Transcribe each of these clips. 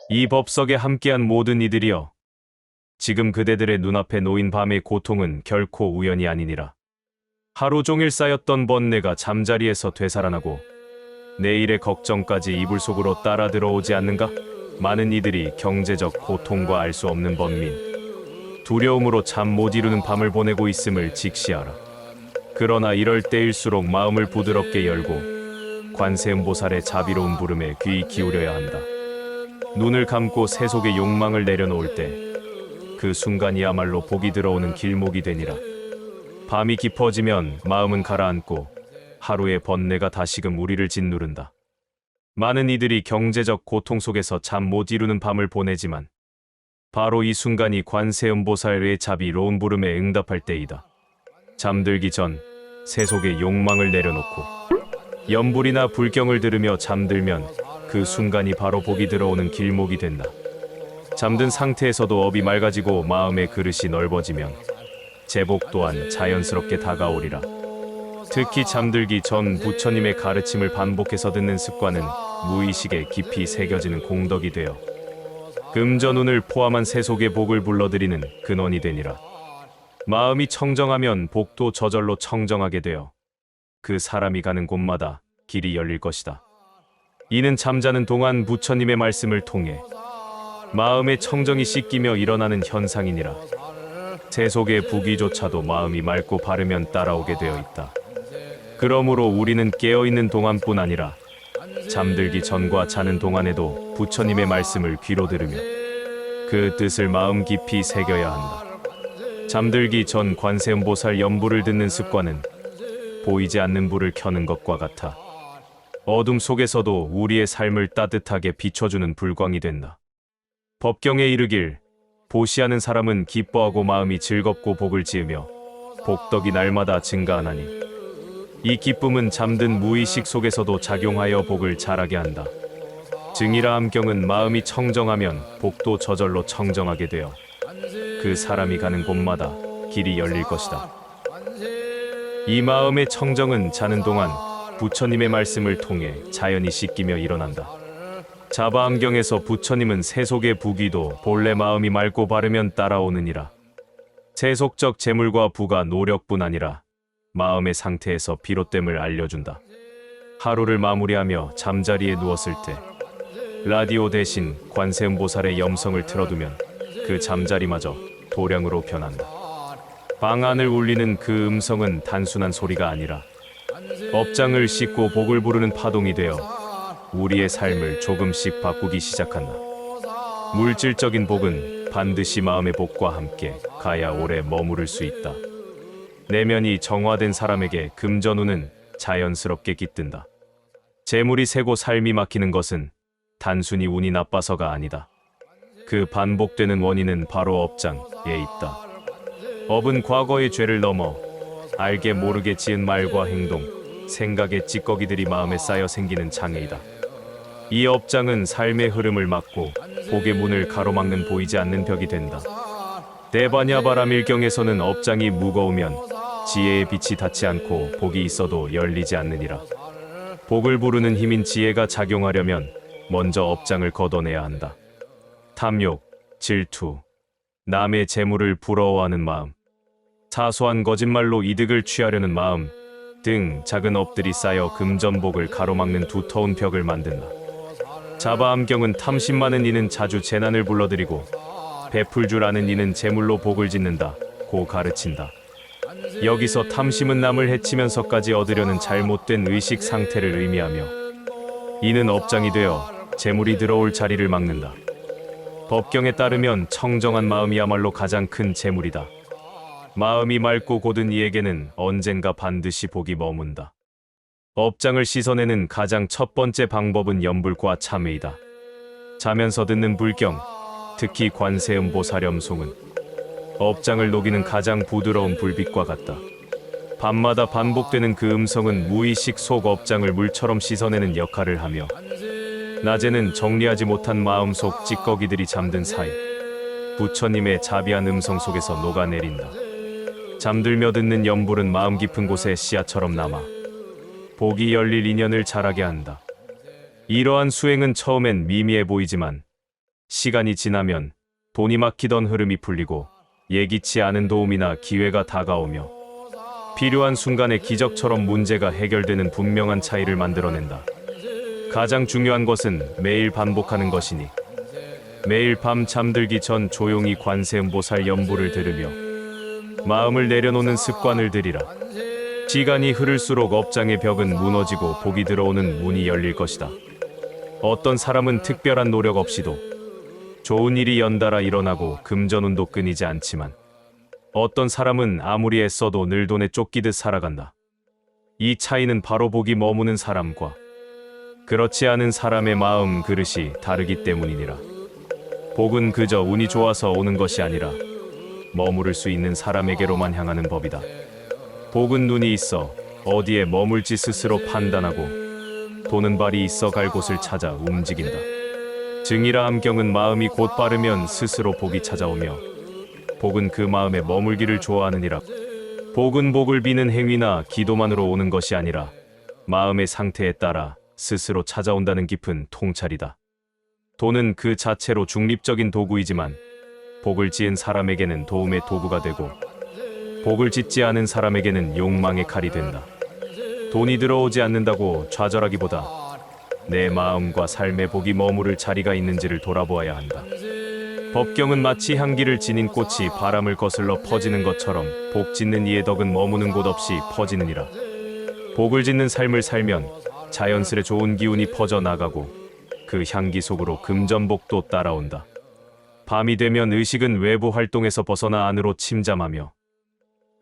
이 법석에 함께한 모든 이들이여, 지금 그대들의 눈앞에 놓인 밤의 고통은 결코 우연이 아니니라. 하루 종일 쌓였던 번뇌가 잠자리에서 되살아나고 내일의 걱정까지 이불 속으로 따라 들어오지 않는가? 많은 이들이 경제적 고통과 알 수 없는 번민, 두려움으로 잠 못 이루는 밤을 보내고 있음을 직시하라. 그러나 이럴 때일수록 마음을 부드럽게 열고 관세음보살의 자비로운 부름에 귀 기울여야 한다. 눈을 감고 세속의 욕망을 내려놓을 때 그 순간이야말로 복이 들어오는 길목이 되니라. 밤이 깊어지면 마음은 가라앉고 하루의 번뇌가 다시금 우리를 짓누른다. 많은 이들이 경제적 고통 속에서 잠 못 이루는 밤을 보내지만 바로 이 순간이 관세음보살의 자비로운 부름에 응답할 때이다. 잠들기 전 세속의 욕망을 내려놓고 염불이나 불경을 들으며 잠들면 그 순간이 바로 복이 들어오는 길목이 된다. 잠든 상태에서도 업이 맑아지고 마음의 그릇이 넓어지면 제복 또한 자연스럽게 다가오리라. 특히 잠들기 전 부처님의 가르침을 반복해서 듣는 습관은 무의식에 깊이 새겨지는 공덕이 되어 금전운을 포함한 세속의 복을 불러들이는 근원이 되니라. 마음이 청정하면 복도 저절로 청정하게 되어 그 사람이 가는 곳마다 길이 열릴 것이다. 이는 잠자는 동안 부처님의 말씀을 통해 마음의 청정이 씻기며 일어나는 현상이니라. 세속의 부귀조차도 마음이 맑고 바르면 따라오게 되어 있다. 그러므로 우리는 깨어있는 동안뿐 아니라 잠들기 전과 자는 동안에도 부처님의 말씀을 귀로 들으며 그 뜻을 마음 깊이 새겨야 한다. 잠들기 전 관세음보살 연불을 듣는 습관은 보이지 않는 불을 켜는 것과 같아 어둠 속에서도 우리의 삶을 따뜻하게 비춰주는 불광이 된다. 법경에 이르길 보시하는 사람은 기뻐하고 마음이 즐겁고 복을 지으며 복덕이 날마다 증가하나니 이 기쁨은 잠든 무의식 속에서도 작용하여 복을 자라게 한다. 증이라 함경은 마음이 청정하면 복도 저절로 청정하게 되어 그 사람이 가는 곳마다 길이 열릴 것이다. 이 마음의 청정은 자는 동안 부처님의 말씀을 통해 자연히 씻기며 일어난다. 자바암경에서 부처님은 세속의 부귀도 본래 마음이 맑고 바르면 따라오느니라. 세속적 재물과 부가 노력뿐 아니라 마음의 상태에서 비롯됨을 알려준다. 하루를 마무리하며 잠자리에 누웠을 때 라디오 대신 관세음보살의 염성을 틀어두면 그 잠자리마저 도량으로 변한다. 방 안을 울리는 그 음성은 단순한 소리가 아니라 업장을 씻고 복을 부르는 파동이 되어 우리의 삶을 조금씩 바꾸기 시작한다. 물질적인 복은 반드시 마음의 복과 함께 가야 오래 머무를 수 있다. 내면이 정화된 사람에게 금전운은 자연스럽게 깃든다. 재물이 새고 삶이 막히는 것은 단순히 운이 나빠서가 아니다. 그 반복되는 원인은 바로 업장에 있다. 업은 과거의 죄를 넘어 알게 모르게 지은 말과 행동, 생각의 찌꺼기들이 마음에 쌓여 생기는 장애이다. 이 업장은 삶의 흐름을 막고 복의 문을 가로막는 보이지 않는 벽이 된다. 대바냐바라밀경에서는 업장이 무거우면 지혜의 빛이 닿지 않고 복이 있어도 열리지 않느니라. 복을 부르는 힘인 지혜가 작용하려면 먼저 업장을 걷어내야 한다. 탐욕, 질투, 남의 재물을 부러워하는 마음, 사소한 거짓말로 이득을 취하려는 마음 등 작은 업들이 쌓여 금전복을 가로막는 두터운 벽을 만든다. 자바암경은 탐심 많은 이는 자주 재난을 불러들이고 베풀 줄 아는 이는 재물로 복을 짓는다 고 가르친다. 여기서 탐심은 남을 해치면서까지 얻으려는 잘못된 의식 상태를 의미하며 이는 업장이 되어 재물이 들어올 자리를 막는다. 법경에 따르면 청정한 마음이야말로 가장 큰 재물이다. 마음이 맑고 고든 이에게는 언젠가 반드시 복이 머문다. 업장을 씻어내는 가장 첫 번째 방법은 염불과 참회이다. 자면서 듣는 불경, 특히 관세음보살염송은 업장을 녹이는 가장 부드러운 불빛과 같다. 밤마다 반복되는 그 음성은 무의식 속 업장을 물처럼 씻어내는 역할을 하며 낮에는 정리하지 못한 마음속 찌꺼기들이 잠든 사이 부처님의 자비한 음성 속에서 녹아내린다. 잠들며 듣는 염불은 마음 깊은 곳에 씨앗처럼 남아 복이 열릴 인연을 자라게 한다. 이러한 수행은 처음엔 미미해 보이지만 시간이 지나면 돈이 막히던 흐름이 풀리고 예기치 않은 도움이나 기회가 다가오며 필요한 순간에 기적처럼 문제가 해결되는 분명한 차이를 만들어낸다. 가장 중요한 것은 매일 반복하는 것이니 매일 밤 잠들기 전 조용히 관세음보살 연부를 들으며 마음을 내려놓는 습관을 들이라. 시간이 흐를수록 업장의 벽은 무너지고 복이 들어오는 문이 열릴 것이다. 어떤 사람은 특별한 노력 없이도 좋은 일이 연달아 일어나고 금전운도 끊이지 않지만 어떤 사람은 아무리 애써도 늘 돈에 쫓기듯 살아간다. 이 차이는 바로 복이 머무는 사람과 그렇지 않은 사람의 마음 그릇이 다르기 때문이니라. 복은 그저 운이 좋아서 오는 것이 아니라 머무를 수 있는 사람에게로만 향하는 법이다. 복은 눈이 있어 어디에 머물지 스스로 판단하고 돈은 발이 있어 갈 곳을 찾아 움직인다. 증이라 함경은 마음이 곧 바르면 스스로 복이 찾아오며 복은 그 마음에 머물기를 좋아하느니라. 복은 복을 비는 행위나 기도만으로 오는 것이 아니라 마음의 상태에 따라 스스로 찾아온다는 깊은 통찰이다. 돈은 그 자체로 중립적인 도구이지만 복을 지은 사람에게는 도움의 도구가 되고 복을 짓지 않은 사람에게는 욕망의 칼이 된다. 돈이 들어오지 않는다고 좌절하기보다 내 마음과 삶의 복이 머무를 자리가 있는지를 돌아보아야 한다. 법경은 마치 향기를 지닌 꽃이 바람을 거슬러 퍼지는 것처럼 복 짓는 이의 덕은 머무는 곳 없이 퍼지느니라. 복을 짓는 삶을 살면 자연스레 좋은 기운이 퍼져나가고 그 향기 속으로 금전복도 따라온다. 밤이 되면 의식은 외부 활동에서 벗어나 안으로 침잠하며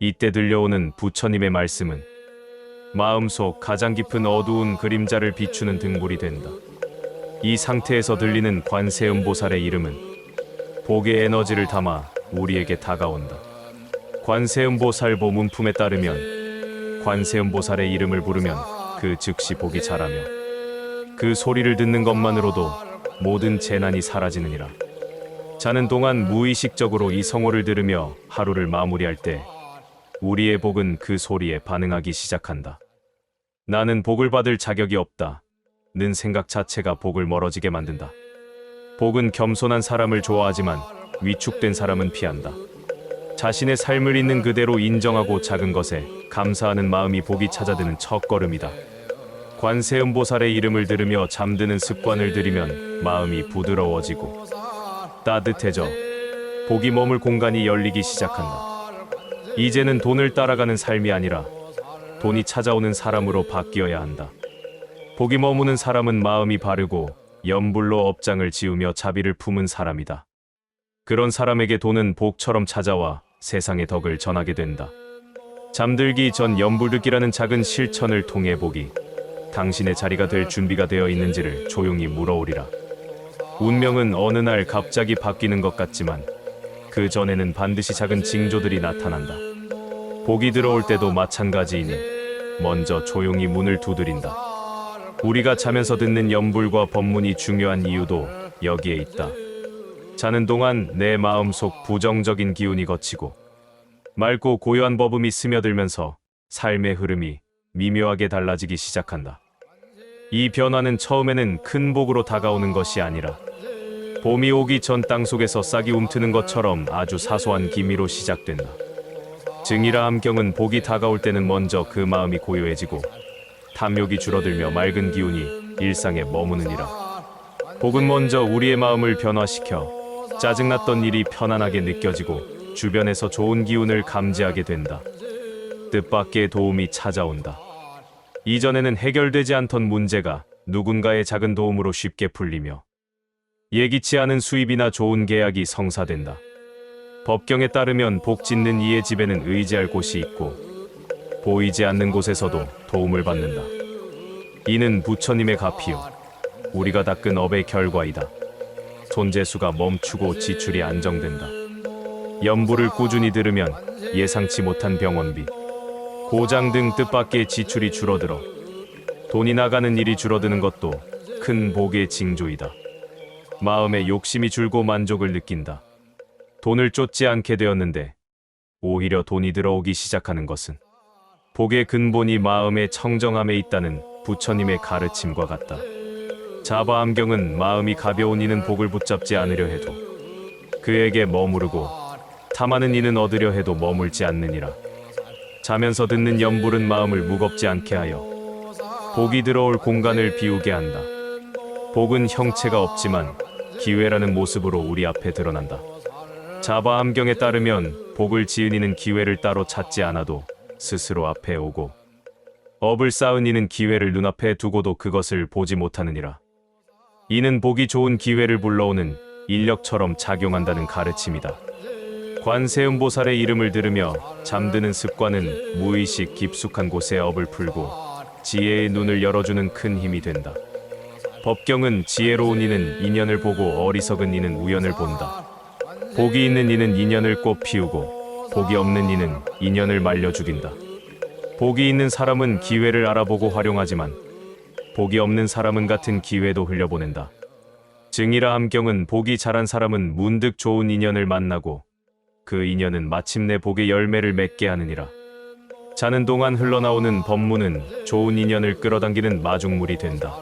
이때 들려오는 부처님의 말씀은 마음속 가장 깊은 어두운 그림자를 비추는 등불이 된다. 이 상태에서 들리는 관세음보살의 이름은 복의 에너지를 담아 우리에게 다가온다. 관세음보살보 문품에 따르면 관세음보살의 이름을 부르면 그 즉시 복이 자라며 그 소리를 듣는 것만으로도 모든 재난이 사라지느니라. 자는 동안 무의식적으로 이 성호를 들으며 하루를 마무리할 때 우리의 복은 그 소리에 반응하기 시작한다. 나는 복을 받을 자격이 없다. 는 생각 자체가 복을 멀어지게 만든다. 복은 겸손한 사람을 좋아하지만 위축된 사람은 피한다. 자신의 삶을 있는 그대로 인정하고 작은 것에 감사하는 마음이 복이 찾아드는 첫걸음이다. 관세음보살의 이름을 들으며 잠드는 습관을 들이면 마음이 부드러워지고 따뜻해져 복이 머물 공간이 열리기 시작한다. 이제는 돈을 따라가는 삶이 아니라 돈이 찾아오는 사람으로 바뀌어야 한다. 복이 머무는 사람은 마음이 바르고 염불로 업장을 지으며 자비를 품은 사람이다. 그런 사람에게 돈은 복처럼 찾아와 세상의 덕을 전하게 된다. 잠들기 전 염불듣기라는 작은 실천을 통해 복이 당신의 자리가 될 준비가 되어 있는지를 조용히 물어오리라. 운명은 어느 날 갑자기 바뀌는 것 같지만 그 전에는 반드시 작은 징조들이 나타난다. 복이 들어올 때도 마찬가지이니 먼저 조용히 문을 두드린다. 우리가 자면서 듣는 염불과 법문이 중요한 이유도 여기에 있다. 자는 동안 내 마음속 부정적인 기운이 걷히고 맑고 고요한 법음이 스며들면서 삶의 흐름이 미묘하게 달라지기 시작한다. 이 변화는 처음에는 큰 복으로 다가오는 것이 아니라 봄이 오기 전 땅속에서 싹이 움트는 것처럼 아주 사소한 기미로 시작된다. 증이라 함경은 복이 다가올 때는 먼저 그 마음이 고요해지고 탐욕이 줄어들며 맑은 기운이 일상에 머무느니라. 복은 먼저 우리의 마음을 변화시켜 짜증났던 일이 편안하게 느껴지고 주변에서 좋은 기운을 감지하게 된다. 뜻밖의 도움이 찾아온다. 이전에는 해결되지 않던 문제가 누군가의 작은 도움으로 쉽게 풀리며 예기치 않은 수입이나 좋은 계약이 성사된다. 법경에 따르면 복 짓는 이의 집에는 의지할 곳이 있고 보이지 않는 곳에서도 도움을 받는다. 이는 부처님의 가피요 우리가 닦은 업의 결과이다. 손재수가 멈추고 지출이 안정된다. 염불을 꾸준히 들으면 예상치 못한 병원비, 고장 등 뜻밖의 지출이 줄어들어 돈이 나가는 일이 줄어드는 것도 큰 복의 징조이다. 마음에 욕심이 줄고 만족을 느낀다. 돈을 쫓지 않게 되었는데 오히려 돈이 들어오기 시작하는 것은 복의 근본이 마음의 청정함에 있다는 부처님의 가르침과 같다. 자바 암경은 마음이 가벼운 이는 복을 붙잡지 않으려 해도 그에게 머무르고 탐하는 이는 얻으려 해도 머물지 않느니라. 자면서 듣는 염불은 마음을 무겁지 않게 하여 복이 들어올 공간을 비우게 한다. 복은 형체가 없지만 기회라는 모습으로 우리 앞에 드러난다. 자바 암경에 따르면 복을 지은 이는 기회를 따로 찾지 않아도 스스로 앞에 오고 업을 쌓은 이는 기회를 눈앞에 두고도 그것을 보지 못하느니라. 이는 복이 좋은 기회를 불러오는 인력처럼 작용한다는 가르침이다. 관세음보살의 이름을 들으며 잠드는 습관은 무의식 깊숙한 곳에 업을 풀고 지혜의 눈을 열어주는 큰 힘이 된다. 법경은 지혜로운 이는 인연을 보고 어리석은 이는 우연을 본다. 복이 있는 이는 인연을 꽃 피우고 복이 없는 이는 인연을 말려 죽인다. 복이 있는 사람은 기회를 알아보고 활용하지만 복이 없는 사람은 같은 기회도 흘려보낸다. 증이라 함경은 복이 잘한 사람은 문득 좋은 인연을 만나고 그 인연은 마침내 복의 열매를 맺게 하느니라. 자는 동안 흘러나오는 법문은 좋은 인연을 끌어당기는 마중물이 된다.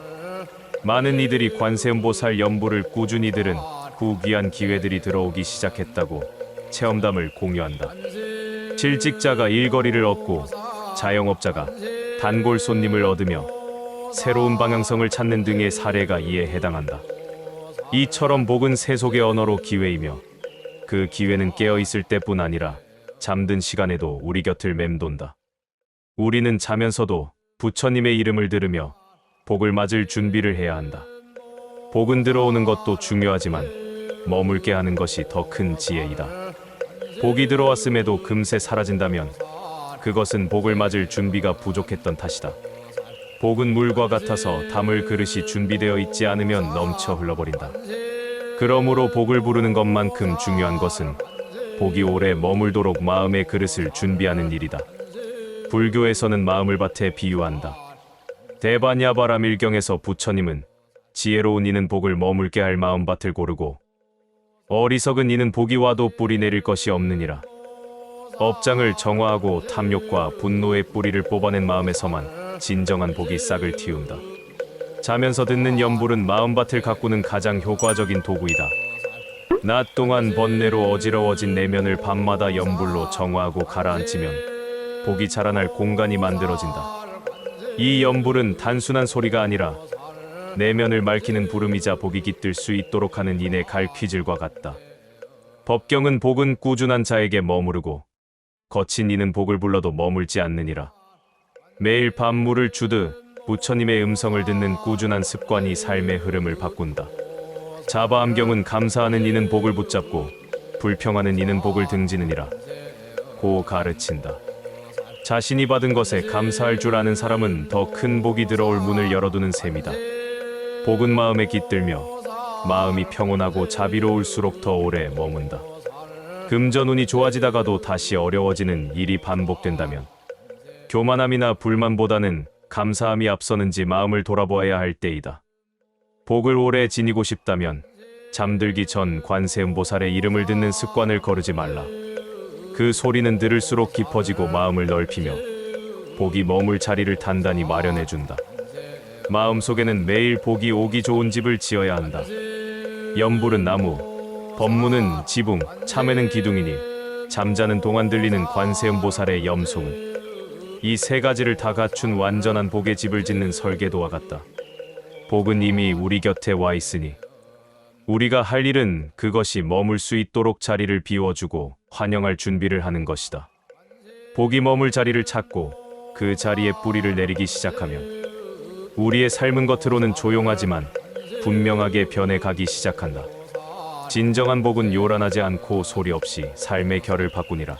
많은 이들이 관세음보살 연부를 꾸준히 들은 후 귀한 기회들이 들어오기 시작했다고 체험담을 공유한다. 실직자가 일거리를 얻고 자영업자가 단골 손님을 얻으며 새로운 방향성을 찾는 등의 사례가 이에 해당한다. 이처럼 복은 세속의 언어로 기회이며 그 기회는 깨어있을 때뿐 아니라 잠든 시간에도 우리 곁을 맴돈다. 우리는 자면서도 부처님의 이름을 들으며 복을 맞을 준비를 해야 한다. 복은 들어오는 것도 중요하지만 머물게 하는 것이 더 큰 지혜이다. 복이 들어왔음에도 금세 사라진다면 그것은 복을 맞을 준비가 부족했던 탓이다. 복은 물과 같아서 담을 그릇이 준비되어 있지 않으면 넘쳐 흘러버린다. 그러므로 복을 부르는 것만큼 중요한 것은 복이 오래 머물도록 마음의 그릇을 준비하는 일이다. 불교에서는 마음을 밭에 비유한다. 대바냐바람 일경에서 부처님은 지혜로운 이는 복을 머물게 할 마음밭을 고르고 어리석은 이는 복이 와도 뿌리 내릴 것이 없느니라. 업장을 정화하고 탐욕과 분노의 뿌리를 뽑아낸 마음에서만 진정한 복이 싹을 틔운다. 자면서 듣는 염불은 마음밭을 가꾸는 가장 효과적인 도구이다. 낮 동안 번뇌로 어지러워진 내면을 밤마다 염불로 정화하고 가라앉히면 복이 자라날 공간이 만들어진다. 이 염불은 단순한 소리가 아니라 내면을 맑히는 부름이자 복이 깃들 수 있도록 하는 인의 갈퀴질과 같다. 법경은 복은 꾸준한 자에게 머무르고 거친 이는 복을 불러도 머물지 않느니라. 매일 밤물을 주듯 부처님의 음성을 듣는 꾸준한 습관이 삶의 흐름을 바꾼다. 자바암경은 감사하는 이는 복을 붙잡고 불평하는 이는 복을 등지느니라 고 가르친다. 자신이 받은 것에 감사할 줄 아는 사람은 더 큰 복이 들어올 문을 열어두는 셈이다. 복은 마음에 깃들며 마음이 평온하고 자비로울수록 더 오래 머문다. 금전운이 좋아지다가도 다시 어려워지는 일이 반복된다면 교만함이나 불만보다는 감사함이 앞서는지 마음을 돌아보아야 할 때이다. 복을 오래 지니고 싶다면 잠들기 전 관세음보살의 이름을 듣는 습관을 거르지 말라. 그 소리는 들을수록 깊어지고 마음을 넓히며 복이 머물 자리를 단단히 마련해준다. 마음속에는 매일 복이 오기 좋은 집을 지어야 한다. 염불은 나무, 법문은 지붕, 참회는 기둥이니 잠자는 동안 들리는 관세음보살의 염송은 이 세 가지를 다 갖춘 완전한 복의 집을 짓는 설계도와 같다. 복은 이미 우리 곁에 와 있으니 우리가 할 일은 그것이 머물 수 있도록 자리를 비워주고 환영할 준비를 하는 것이다. 복이 머물 자리를 찾고 그 자리에 뿌리를 내리기 시작하면 우리의 삶은 겉으로는 조용하지만 분명하게 변해가기 시작한다. 진정한 복은 요란하지 않고 소리 없이 삶의 결을 바꾸니라.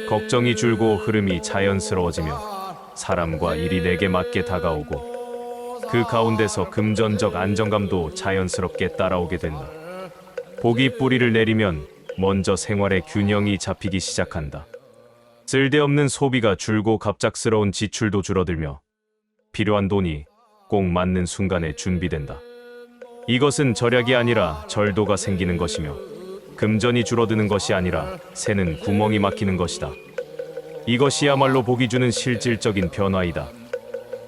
걱정이 줄고 흐름이 자연스러워지며 사람과 일이 내게 맞게 다가오고 그 가운데서 금전적 안정감도 자연스럽게 따라오게 된다. 복이 뿌리를 내리면 먼저 생활의 균형이 잡히기 시작한다. 쓸데없는 소비가 줄고 갑작스러운 지출도 줄어들며 필요한 돈이 꼭 맞는 순간에 준비된다. 이것은 절약이 아니라 절도가 생기는 것이며 금전이 줄어드는 것이 아니라 새는 구멍이 막히는 것이다. 이것이야말로 복이 주는 실질적인 변화이다.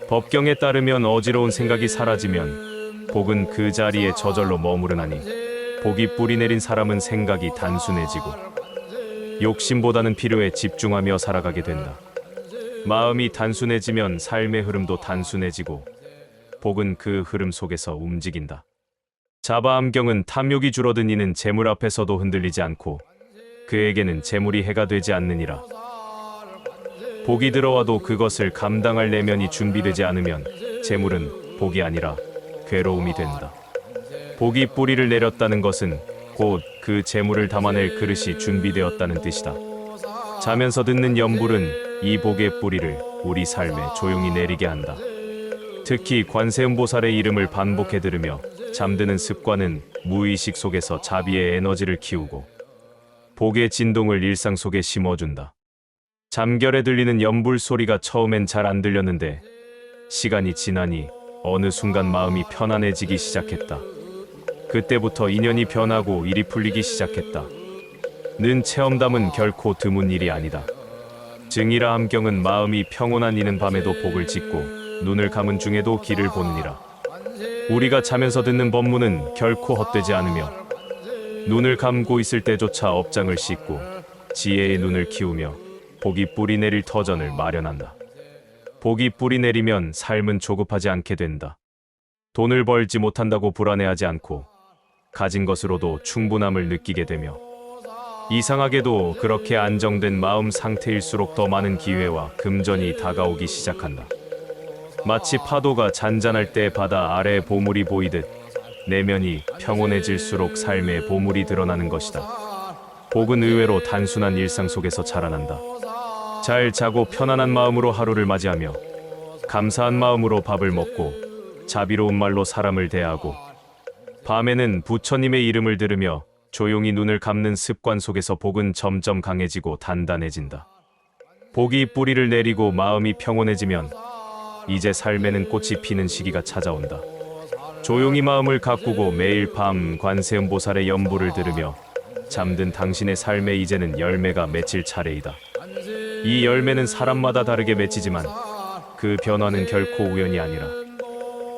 법경에 따르면 어지러운 생각이 사라지면 복은 그 자리에 저절로 머무르나니 복이 뿌리내린 사람은 생각이 단순해지고 욕심보다는 필요에 집중하며 살아가게 된다. 마음이 단순해지면 삶의 흐름도 단순해지고 복은 그 흐름 속에서 움직인다. 자바암경은 탐욕이 줄어든 이는 재물 앞에서도 흔들리지 않고 그에게는 재물이 해가 되지 않느니라. 복이 들어와도 그것을 감당할 내면이 준비되지 않으면 재물은 복이 아니라 괴로움이 된다. 복이 뿌리를 내렸다는 것은 곧 그 재물을 담아낼 그릇이 준비되었다는 뜻이다. 자면서 듣는 염불은 이 복의 뿌리를 우리 삶에 조용히 내리게 한다. 특히 관세음보살의 이름을 반복해 들으며 잠드는 습관은 무의식 속에서 자비의 에너지를 키우고 복의 진동을 일상 속에 심어준다. 잠결에 들리는 염불 소리가 처음엔 잘 안 들렸는데 시간이 지나니 어느 순간 마음이 편안해지기 시작했다. 그때부터 인연이 변하고 일이 풀리기 시작했다. 는 체험담은 결코 드문 일이 아니다. 증이라 함경은 마음이 평온한 이는 밤에도 복을 짓고 눈을 감은 중에도 길을 보느니라. 우리가 자면서 듣는 법문은 결코 헛되지 않으며 눈을 감고 있을 때조차 업장을 씻고 지혜의 눈을 키우며 복이 뿌리 내릴 터전을 마련한다. 복이 뿌리 내리면 삶은 조급하지 않게 된다. 돈을 벌지 못한다고 불안해하지 않고 가진 것으로도 충분함을 느끼게 되며 이상하게도 그렇게 안정된 마음 상태일수록 더 많은 기회와 금전이 다가오기 시작한다. 마치 파도가 잔잔할 때 바다 아래 보물이 보이듯 내면이 평온해질수록 삶의 보물이 드러나는 것이다. 복은 의외로 단순한 일상 속에서 자라난다. 잘 자고 편안한 마음으로 하루를 맞이하며 감사한 마음으로 밥을 먹고 자비로운 말로 사람을 대하고 밤에는 부처님의 이름을 들으며 조용히 눈을 감는 습관 속에서 복은 점점 강해지고 단단해진다. 복이 뿌리를 내리고 마음이 평온해지면 이제 삶에는 꽃이 피는 시기가 찾아온다. 조용히 마음을 가꾸고 매일 밤 관세음보살의 연부를 들으며 잠든 당신의 삶에 이제는 열매가 맺힐 차례이다. 이 열매는 사람마다 다르게 맺히지만 그 변화는 결코 우연이 아니라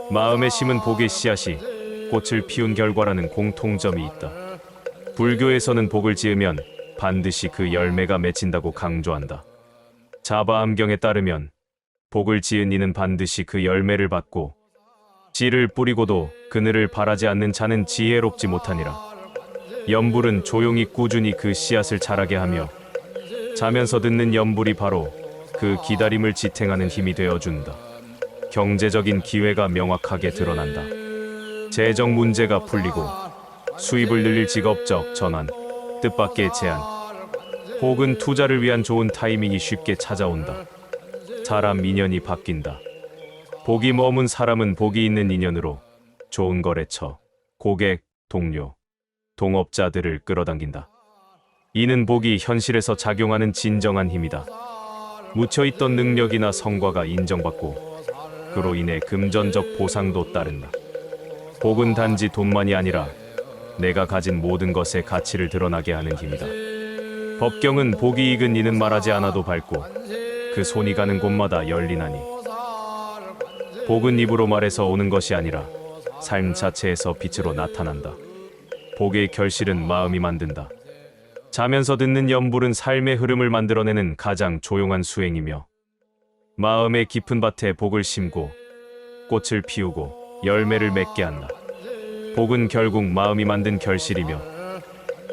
마음에 심은 복의 씨앗이 꽃을 피운 결과라는 공통점이 있다. 불교에서는 복을 지으면 반드시 그 열매가 맺힌다고 강조한다. 자바암경에 따르면 복을 지은 이는 반드시 그 열매를 받고 씨를 뿌리고도 그늘을 바라지 않는 자는 지혜롭지 못하니라. 염불은 조용히 꾸준히 그 씨앗을 자라게 하며 자면서 듣는 염불이 바로 그 기다림을 지탱하는 힘이 되어준다. 경제적인 기회가 명확하게 드러난다. 재정 문제가 풀리고 수입을 늘릴 직업적 전환, 뜻밖의 제안, 혹은 투자를 위한 좋은 타이밍이 쉽게 찾아온다. 사람 인연이 바뀐다. 복이 머문 사람은 복이 있는 인연으로 좋은 거래처, 고객, 동료, 동업자들을 끌어당긴다. 이는 복이 현실에서 작용하는 진정한 힘이다. 묻혀있던 능력이나 성과가 인정받고 그로 인해 금전적 보상도 따른다. 복은 단지 돈만이 아니라 내가 가진 모든 것의 가치를 드러나게 하는 힘이다. 법경은 복이 익은 이는 말하지 않아도 밟고 그 손이 가는 곳마다 열리나니 복은 입으로 말해서 오는 것이 아니라 삶 자체에서 빛으로 나타난다. 복의 결실은 마음이 만든다. 자면서 듣는 염불은 삶의 흐름을 만들어내는 가장 조용한 수행이며 마음의 깊은 밭에 복을 심고 꽃을 피우고 열매를 맺게 한다. 복은 결국 마음이 만든 결실이며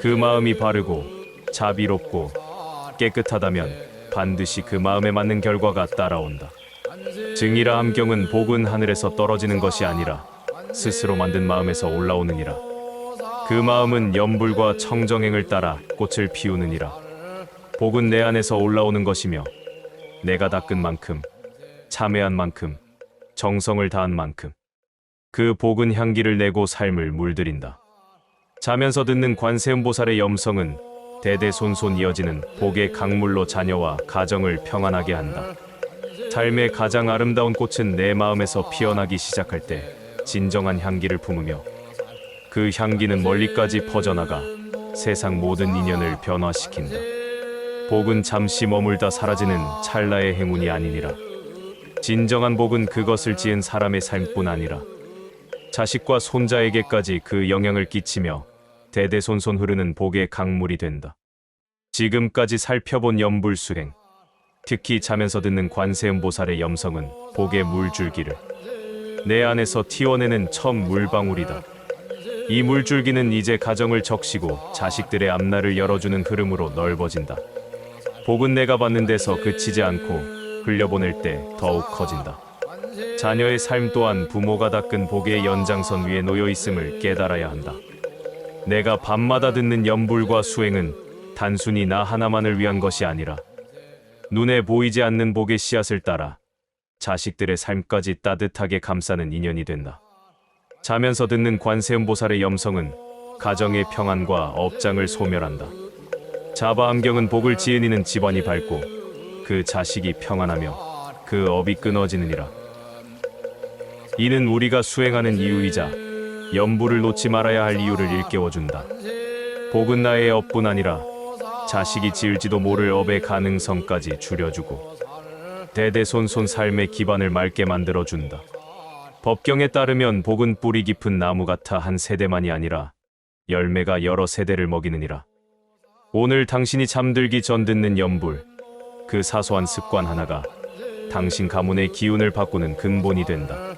그 마음이 바르고 자비롭고 깨끗하다면 반드시 그 마음에 맞는 결과가 따라온다. 증이라 함경은 복은 하늘에서 떨어지는 것이 아니라 스스로 만든 마음에서 올라오느니라. 그 마음은 염불과 청정행을 따라 꽃을 피우느니라. 복은 내 안에서 올라오는 것이며 내가 닦은 만큼, 참회한 만큼, 정성을 다한 만큼 그 복은 향기를 내고 삶을 물들인다. 자면서 듣는 관세음보살의 염성은 대대손손 이어지는 복의 강물로 자녀와 가정을 평안하게 한다. 삶의 가장 아름다운 꽃은 내 마음에서 피어나기 시작할 때 진정한 향기를 품으며 그 향기는 멀리까지 퍼져나가 세상 모든 인연을 변화시킨다. 복은 잠시 머물다 사라지는 찰나의 행운이 아니니라. 진정한 복은 그것을 지은 사람의 삶뿐 아니라 자식과 손자에게까지 그 영향을 끼치며 대대손손 흐르는 복의 강물이 된다. 지금까지 살펴본 염불수행, 특히 자면서 듣는 관세음보살의 염성은 복의 물줄기를 내 안에서 튀어내는 첫 물방울이다. 이 물줄기는 이제 가정을 적시고 자식들의 앞날을 열어주는 흐름으로 넓어진다. 복은 내가 받는 데서 그치지 않고 흘려보낼 때 더욱 커진다. 자녀의 삶 또한 부모가 닦은 복의 연장선 위에 놓여 있음을 깨달아야 한다. 내가 밤마다 듣는 염불과 수행은 단순히 나 하나만을 위한 것이 아니라 눈에 보이지 않는 복의 씨앗을 따라 자식들의 삶까지 따뜻하게 감싸는 인연이 된다. 자면서 듣는 관세음보살의 염성은 가정의 평안과 업장을 소멸한다. 자바암경은 복을 지은 이는 집안이 밝고 그 자식이 평안하며 그 업이 끊어지느니라. 이는 우리가 수행하는 이유이자 염불을 놓지 말아야 할 이유를 일깨워준다. 복은 나의 업뿐 아니라 자식이 지을지도 모를 업의 가능성까지 줄여주고 대대손손 삶의 기반을 맑게 만들어준다. 법경에 따르면 복은 뿌리 깊은 나무 같아 한 세대만이 아니라 열매가 여러 세대를 먹이느니라. 오늘 당신이 잠들기 전 듣는 염불, 그 사소한 습관 하나가 당신 가문의 기운을 바꾸는 근본이 된다.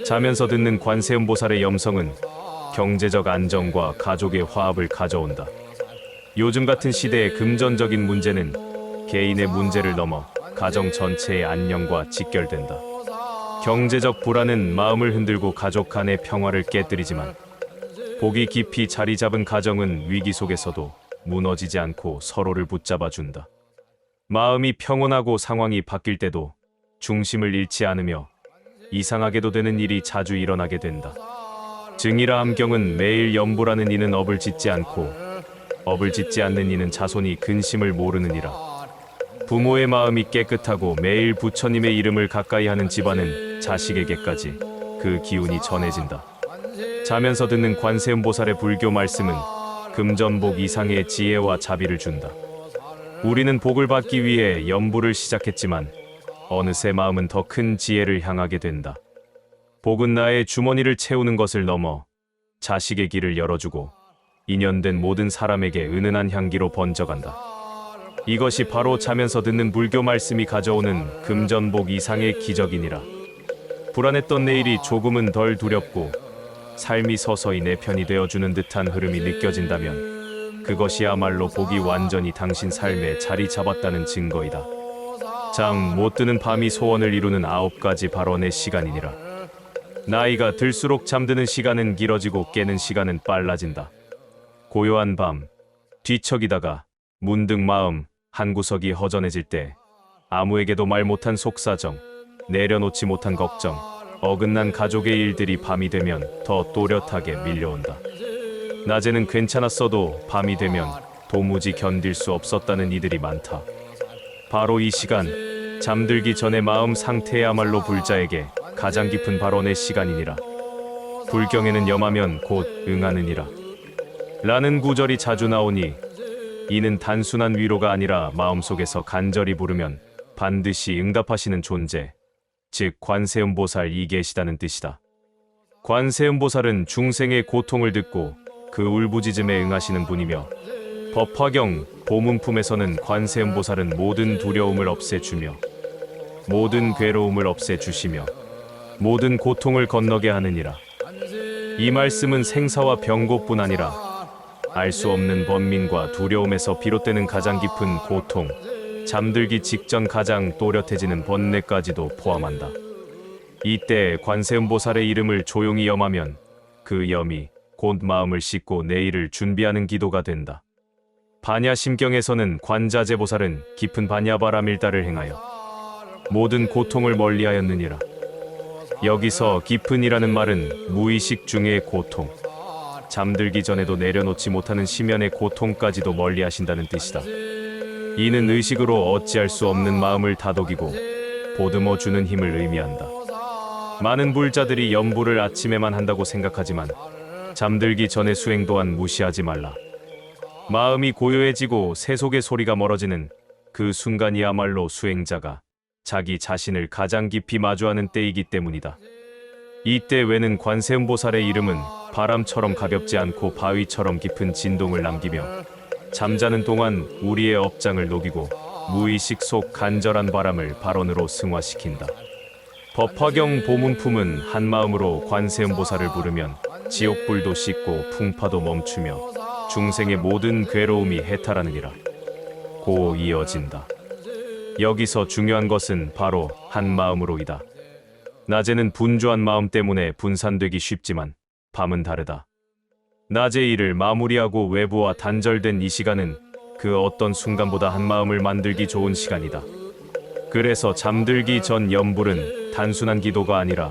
자면서 듣는 관세음보살의 염성은 경제적 안정과 가족의 화합을 가져온다. 요즘 같은 시대의 금전적인 문제는 개인의 문제를 넘어 가정 전체의 안녕과 직결된다. 경제적 불안은 마음을 흔들고 가족 간의 평화를 깨뜨리지만 복이 깊이 자리 잡은 가정은 위기 속에서도 무너지지 않고 서로를 붙잡아준다. 마음이 평온하고 상황이 바뀔 때도 중심을 잃지 않으며 이상하게도 되는 일이 자주 일어나게 된다. 증이라 함경은 매일 염불하는 이는 업을 짓지 않고 업을 짓지 않는 이는 자손이 근심을 모르느니라. 부모의 마음이 깨끗하고 매일 부처님의 이름을 가까이 하는 집안은 자식에게까지 그 기운이 전해진다. 자면서 듣는 관세음보살의 불교 말씀은 금전복 이상의 지혜와 자비를 준다. 우리는 복을 받기 위해 염불을 시작했지만 어느새 마음은 더 큰 지혜를 향하게 된다. 복은 나의 주머니를 채우는 것을 넘어 자식의 길을 열어주고 인연된 모든 사람에게 은은한 향기로 번져간다. 이것이 바로 자면서 듣는 불교 말씀이 가져오는 금전복 이상의 기적이니라. 불안했던 내일이 조금은 덜 두렵고 삶이 서서히 내 편이 되어주는 듯한 흐름이 느껴진다면 그것이야말로 복이 완전히 당신 삶에 자리 잡았다는 증거이다. 잠 못 드는 밤이 소원을 이루는 9가지 발언의 시간이니라. 나이가 들수록 잠드는 시간은 길어지고 깨는 시간은 빨라진다. 고요한 밤, 뒤척이다가 문득 마음 한구석이 허전해질 때 아무에게도 말 못한 속사정, 내려놓지 못한 걱정, 어긋난 가족의 일들이 밤이 되면 더 또렷하게 밀려온다. 낮에는 괜찮았어도 밤이 되면 도무지 견딜 수 없었다는 이들이 많다. 바로 이 시간, 잠들기 전의 마음 상태야말로 불자에게 가장 깊은 발언의 시간이니라. 불경에는 염하면 곧 응하느니라 라는 구절이 자주 나오니 이는 단순한 위로가 아니라 마음속에서 간절히 부르면 반드시 응답하시는 존재, 즉 관세음보살 이 계시다는 뜻이다. 관세음보살은 중생의 고통을 듣고 그 울부짖음에 응하시는 분이며 법화경 보문품에서는 관세음보살은 모든 두려움을 없애주며 모든 괴로움을 없애주시며 모든 고통을 건너게 하느니라. 이 말씀은 생사와 병고뿐 아니라 알 수 없는 번민과 두려움에서 비롯되는 가장 깊은 고통, 잠들기 직전 가장 또렷해지는 번뇌까지도 포함한다. 이때 관세음보살의 이름을 조용히 염하면 그 염이 곧 마음을 씻고 내일을 준비하는 기도가 된다. 반야심경에서는 관자재보살은 깊은 반야바라밀다를 행하여 모든 고통을 멀리하였느니라. 여기서 깊은이라는 말은 무의식 중의 고통, 잠들기 전에도 내려놓지 못하는 심연의 고통까지도 멀리하신다는 뜻이다. 이는 의식으로 어찌할 수 없는 마음을 다독이고 보듬어 주는 힘을 의미한다. 많은 불자들이 염불을 아침에만 한다고 생각하지만 잠들기 전의 수행 또한 무시하지 말라. 마음이 고요해지고 세속의 소리가 멀어지는 그 순간이야말로 수행자가 자기 자신을 가장 깊이 마주하는 때이기 때문이다. 이때 외는 관세음보살의 이름은 바람처럼 가볍지 않고 바위처럼 깊은 진동을 남기며 잠자는 동안 우리의 업장을 녹이고 무의식 속 간절한 바람을 발언으로 승화시킨다. 법화경 보문품은 한마음으로 관세음보살을 부르면 지옥불도 씻고 풍파도 멈추며 중생의 모든 괴로움이 해탈하느니라. 고 이어진다. 여기서 중요한 것은 바로 한마음으로이다. 낮에는 분주한 마음 때문에 분산되기 쉽지만 밤은 다르다. 낮의 일을 마무리하고 외부와 단절된 이 시간은 그 어떤 순간보다 한마음을 만들기 좋은 시간이다. 그래서 잠들기 전 염불은 단순한 기도가 아니라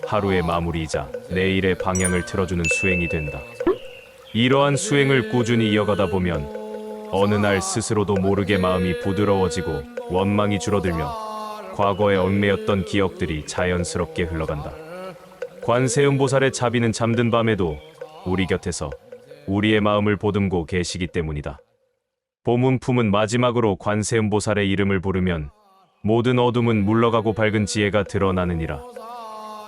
하루의 마무리이자 내일의 방향을 틀어주는 수행이 된다. 이러한 수행을 꾸준히 이어가다 보면 어느 날 스스로도 모르게 마음이 부드러워지고 원망이 줄어들며 과거에 얽매였던 기억들이 자연스럽게 흘러간다. 관세음보살의 자비는 잠든 밤에도 우리 곁에서 우리의 마음을 보듬고 계시기 때문이다. 보문품은 마지막으로 관세음보살의 이름을 부르면 모든 어둠은 물러가고 밝은 지혜가 드러나느니라.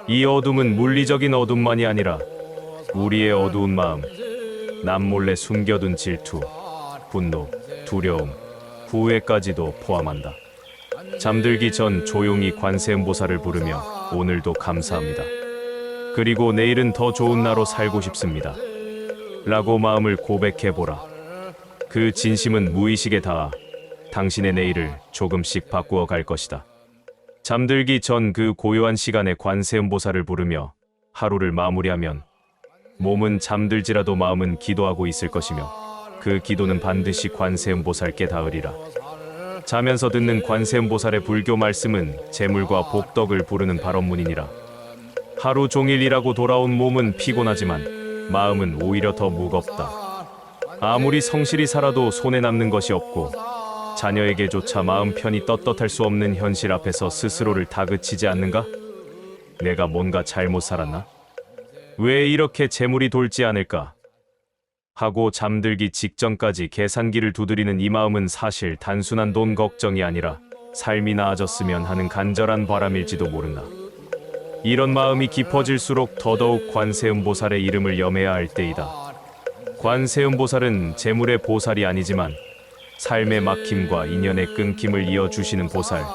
이 어둠은 물리적인 어둠만이 아니라 우리의 어두운 마음, 남몰래 숨겨둔 질투, 분노, 두려움, 후회까지도 포함한다. 잠들기 전 조용히 관세음보살을 부르며 오늘도 감사합니다. 그리고 내일은 더 좋은 나로 살고 싶습니다. 라고 마음을 고백해보라. 그 진심은 무의식에 닿아 당신의 내일을 조금씩 바꾸어 갈 것이다. 잠들기 전 그 고요한 시간에 관세음보살을 부르며 하루를 마무리하면 몸은 잠들지라도 마음은 기도하고 있을 것이며 그 기도는 반드시 관세음보살께 닿으리라. 자면서 듣는 관세음보살의 불교 말씀은 재물과 복덕을 부르는 발언문이니라. 하루 종일 일하고 돌아온 몸은 피곤하지만 마음은 오히려 더 무겁다. 아무리 성실히 살아도 손에 남는 것이 없고 자녀에게조차 마음 편히 떳떳할 수 없는 현실 앞에서 스스로를 다그치지 않는가? 내가 뭔가 잘못 살았나? 왜 이렇게 재물이 돌지 않을까? 하고 잠들기 직전까지 계산기를 두드리는 이 마음은 사실 단순한 돈 걱정이 아니라 삶이 나아졌으면 하는 간절한 바람일지도 모른다. 이런 마음이 깊어질수록 더더욱 관세음보살의 이름을 염해야 할 때이다. 관세음보살은 재물의 보살이 아니지만 삶의 막힘과 인연의 끊김을 이어주시는 보살,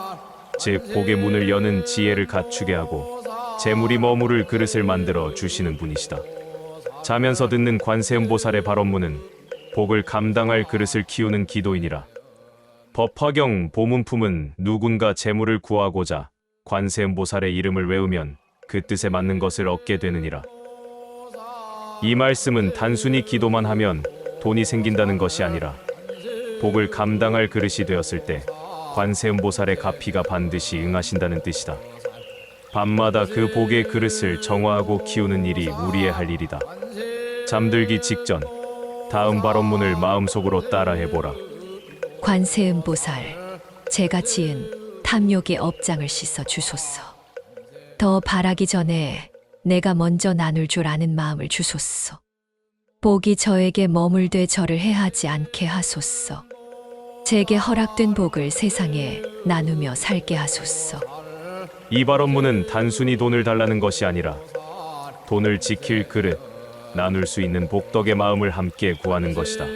즉 복의 문을 여는 지혜를 갖추게 하고 재물이 머무를 그릇을 만들어 주시는 분이시다. 자면서 듣는 관세음보살의 발언문은 복을 감당할 그릇을 키우는 기도이니라. 법화경 보문품은 누군가 재물을 구하고자 관세음보살의 이름을 외우면 그 뜻에 맞는 것을 얻게 되느니라. 이 말씀은 단순히 기도만 하면 돈이 생긴다는 것이 아니라 복을 감당할 그릇이 되었을 때 관세음보살의 가피가 반드시 응하신다는 뜻이다. 밤마다 그 복의 그릇을 정화하고 키우는 일이 우리의 할 일이다. 잠들기 직전 다음 발언문을 마음속으로 따라해보라. 관세음보살, 제가 지은 탐욕의 업장을 씻어 주소서. 더 바라기 전에 내가 먼저 나눌 줄 아는 마음을 주소서. 복이 저에게 머물되 저를 해하지 않게 하소서. 제게 허락된 복을 세상에 나누며 살게 하소서. 이 발언문은 단순히 돈을 달라는 것이 아니라 돈을 지킬 그릇, 나눌 수 있는 복덕의 마음을 함께 구하는 것이다.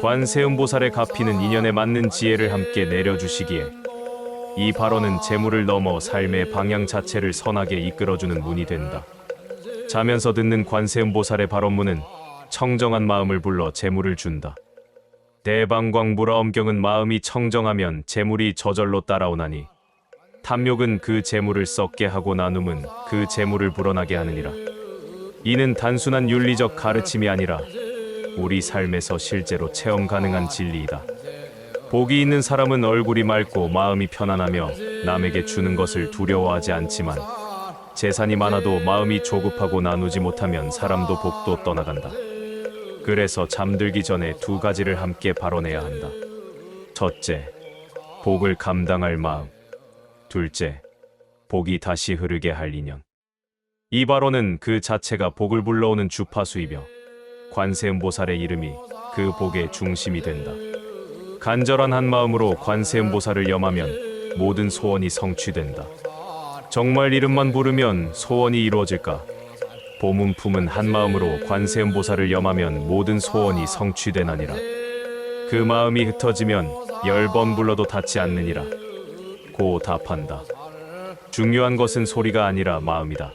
관세음보살의 가피는 인연에 맞는 지혜를 함께 내려주시기에 이 발언은 재물을 넘어 삶의 방향 자체를 선하게 이끌어주는 문이 된다. 자면서 듣는 관세음보살의 발언문은 청정한 마음을 불러 재물을 준다. 대방광불화 엄경은 마음이 청정하면 재물이 저절로 따라오나니 탐욕은 그 재물을 썩게 하고 나눔은 그 재물을 불어나게 하느니라. 이는 단순한 윤리적 가르침이 아니라 우리 삶에서 실제로 체험 가능한 진리이다. 복이 있는 사람은 얼굴이 맑고 마음이 편안하며 남에게 주는 것을 두려워하지 않지만 재산이 많아도 마음이 조급하고 나누지 못하면 사람도 복도 떠나간다. 그래서 잠들기 전에 두 가지를 함께 발언해야 한다. 첫째, 복을 감당할 마음. 둘째, 복이 다시 흐르게 할 인연. 이 발언은 그 자체가 복을 불러오는 주파수이며 관세음보살의 이름이 그 복의 중심이 된다. 간절한 한 마음으로 관세음보살을 염하면 모든 소원이 성취된다. 정말 이름만 부르면 소원이 이루어질까? 보문 품은 한 마음으로 관세음보살을 염하면 모든 소원이 성취되나니라. 그 마음이 흩어지면 10번 불러도 닿지 않느니라. 고 답한다. 중요한 것은 소리가 아니라 마음이다.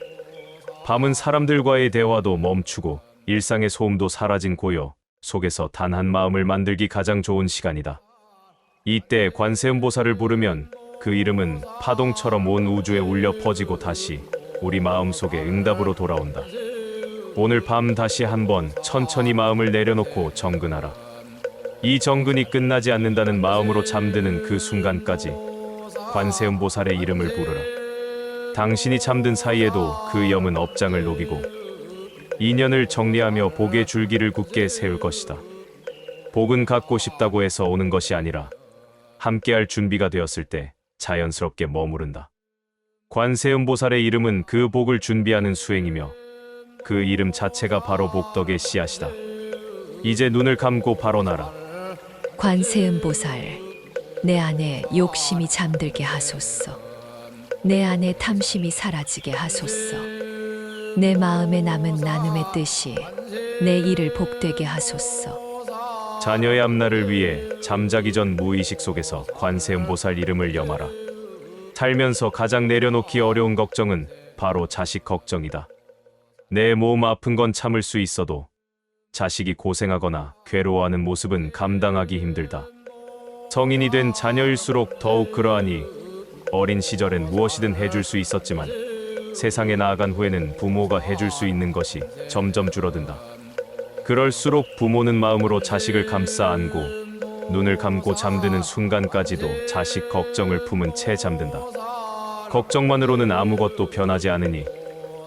밤은 사람들과의 대화도 멈추고 일상의 소음도 사라진 고요 속에서 단 한 마음을 만들기 가장 좋은 시간이다. 이때 관세음보살을 부르면 그 이름은 파동처럼 온 우주에 울려 퍼지고 다시 우리 마음속에 응답으로 돌아온다. 오늘 밤 다시 한번 천천히 마음을 내려놓고 정근하라. 이 정근이 끝나지 않는다는 마음으로 잠드는 그 순간까지 관세음보살의 이름을 부르라. 당신이 잠든 사이에도 그 염은 업장을 녹이고 인연을 정리하며 복의 줄기를 굳게 세울 것이다. 복은 갖고 싶다고 해서 오는 것이 아니라 함께할 준비가 되었을 때 자연스럽게 머무른다. 관세음보살의 이름은 그 복을 준비하는 수행이며 그 이름 자체가 바로 복덕의 씨앗이다. 이제 눈을 감고 발언하라. 관세음보살, 내 안에 욕심이 잠들게 하소서. 내 안에 탐심이 사라지게 하소서. 내 마음에 남은 나눔의 뜻이 내 일을 복되게 하소서. 자녀의 앞날을 위해 잠자기 전 무의식 속에서 관세음보살 이름을 염하라. 살면서 가장 내려놓기 어려운 걱정은 바로 자식 걱정이다. 내 몸 아픈 건 참을 수 있어도 자식이 고생하거나 괴로워하는 모습은 감당하기 힘들다. 성인이 된 자녀일수록 더욱 그러하니 어린 시절엔 무엇이든 해줄 수 있었지만 세상에 나아간 후에는 부모가 해줄 수 있는 것이 점점 줄어든다. 그럴수록 부모는 마음으로 자식을 감싸 안고 눈을 감고 잠드는 순간까지도 자식 걱정을 품은 채 잠든다. 걱정만으로는 아무것도 변하지 않으니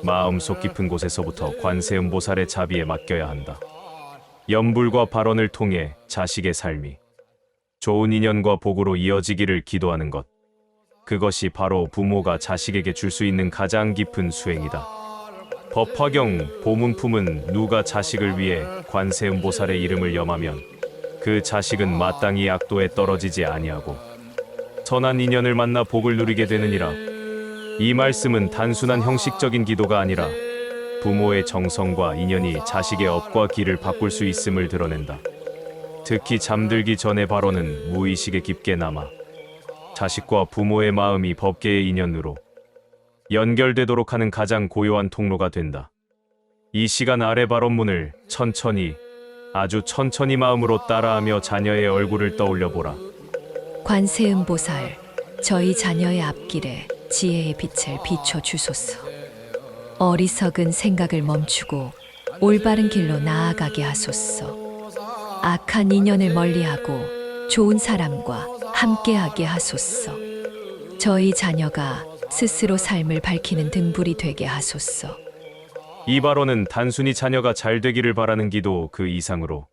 마음속 깊은 곳에서부터 관세음보살의 자비에 맡겨야 한다. 염불과 발언을 통해 자식의 삶이 좋은 인연과 복으로 이어지기를 기도하는 것. 그것이 바로 부모가 자식에게 줄 수 있는 가장 깊은 수행이다. 법화경 보문품은 누가 자식을 위해 관세음보살의 이름을 염하면 그 자식은 마땅히 악도에 떨어지지 아니하고 선한 인연을 만나 복을 누리게 되느니라. 이 말씀은 단순한 형식적인 기도가 아니라 부모의 정성과 인연이 자식의 업과 길을 바꿀 수 있음을 드러낸다. 특히 잠들기 전의 발언은 무의식에 깊게 남아 자식과 부모의 마음이 법계의 인연으로 연결되도록 하는 가장 고요한 통로가 된다. 이 시간 아래 발언문을 천천히, 아주 천천히 마음으로 따라하며 자녀의 얼굴을 떠올려 보라. 관세음보살, 저희 자녀의 앞길에 지혜의 빛을 비춰 주소서. 어리석은 생각을 멈추고 올바른 길로 나아가게 하소서. 악한 인연을 멀리하고 좋은 사람과 함께하게 하소서. 저희 자녀가 스스로 삶을 밝히는 등불이 되게 하소서. 이 발언은 단순히 자녀가 잘 되기를 바라는 기도 그 이상으로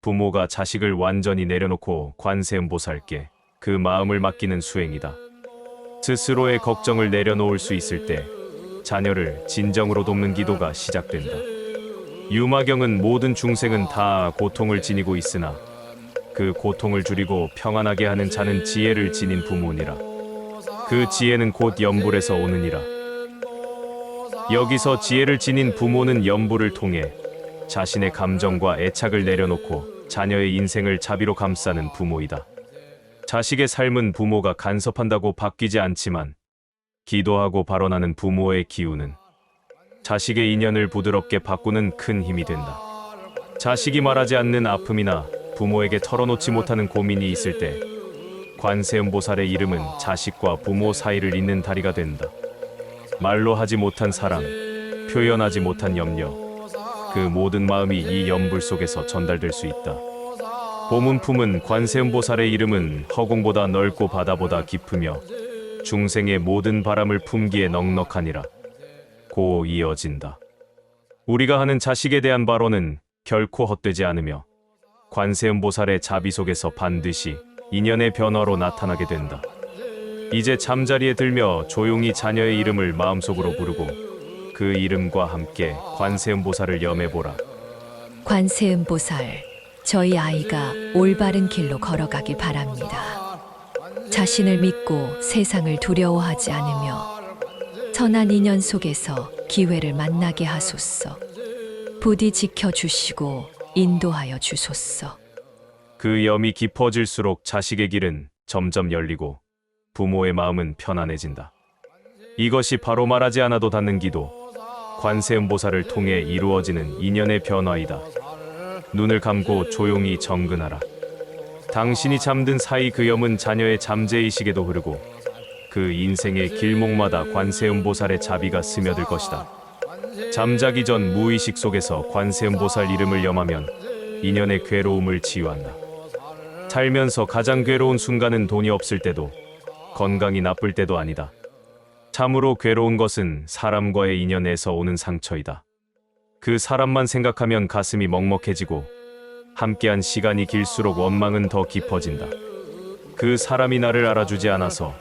부모가 자식을 완전히 내려놓고 관세음보살께 그 마음을 맡기는 수행이다. 스스로의 걱정을 내려놓을 수 있을 때 자녀를 진정으로 돕는 기도가 시작된다. 유마경은 모든 중생은 다 고통을 지니고 있으나 그 고통을 줄이고 평안하게 하는 자는 지혜를 지닌 부모니라. 그 지혜는 곧 염불에서 오느니라. 여기서 지혜를 지닌 부모는 염불을 통해 자신의 감정과 애착을 내려놓고 자녀의 인생을 자비로 감싸는 부모이다. 자식의 삶은 부모가 간섭한다고 바뀌지 않지만 기도하고 발언하는 부모의 기운은 자식의 인연을 부드럽게 바꾸는 큰 힘이 된다. 자식이 말하지 않는 아픔이나 부모에게 털어놓지 못하는 고민이 있을 때 관세음보살의 이름은 자식과 부모 사이를 잇는 다리가 된다. 말로 하지 못한 사랑, 표현하지 못한 염려, 그 모든 마음이 이 염불 속에서 전달될 수 있다. 보문품은 관세음보살의 이름은 허공보다 넓고 바다보다 깊으며 중생의 모든 바람을 품기에 넉넉하니라. 고 이어진다. 우리가 하는 자식에 대한 발언은 결코 헛되지 않으며 관세음보살의 자비 속에서 반드시 인연의 변화로 나타나게 된다. 이제 잠자리에 들며 조용히 자녀의 이름을 마음속으로 부르고 그 이름과 함께 관세음보살을 염해보라. 관세음보살, 저희 아이가 올바른 길로 걸어가길 바랍니다. 자신을 믿고 세상을 두려워하지 않으며 선한 인연 속에서 기회를 만나게 하소서. 부디 지켜주시고 인도하여 주소서. 그 염이 깊어질수록 자식의 길은 점점 열리고 부모의 마음은 편안해진다. 이것이 바로 말하지 않아도 닿는 기도, 관세음보살을 통해 이루어지는 인연의 변화이다. 눈을 감고 조용히 정근하라. 당신이 잠든 사이 그 염은 자녀의 잠재의식에도 흐르고 그 인생의 길목마다 관세음보살의 자비가 스며들 것이다. 잠자기 전 무의식 속에서 관세음보살 이름을 염하면 인연의 괴로움을 치유한다. 살면서 가장 괴로운 순간은 돈이 없을 때도 건강이 나쁠 때도 아니다. 참으로 괴로운 것은 사람과의 인연에서 오는 상처이다. 그 사람만 생각하면 가슴이 먹먹해지고 함께한 시간이 길수록 원망은 더 깊어진다. 그 사람이 나를 알아주지 않아서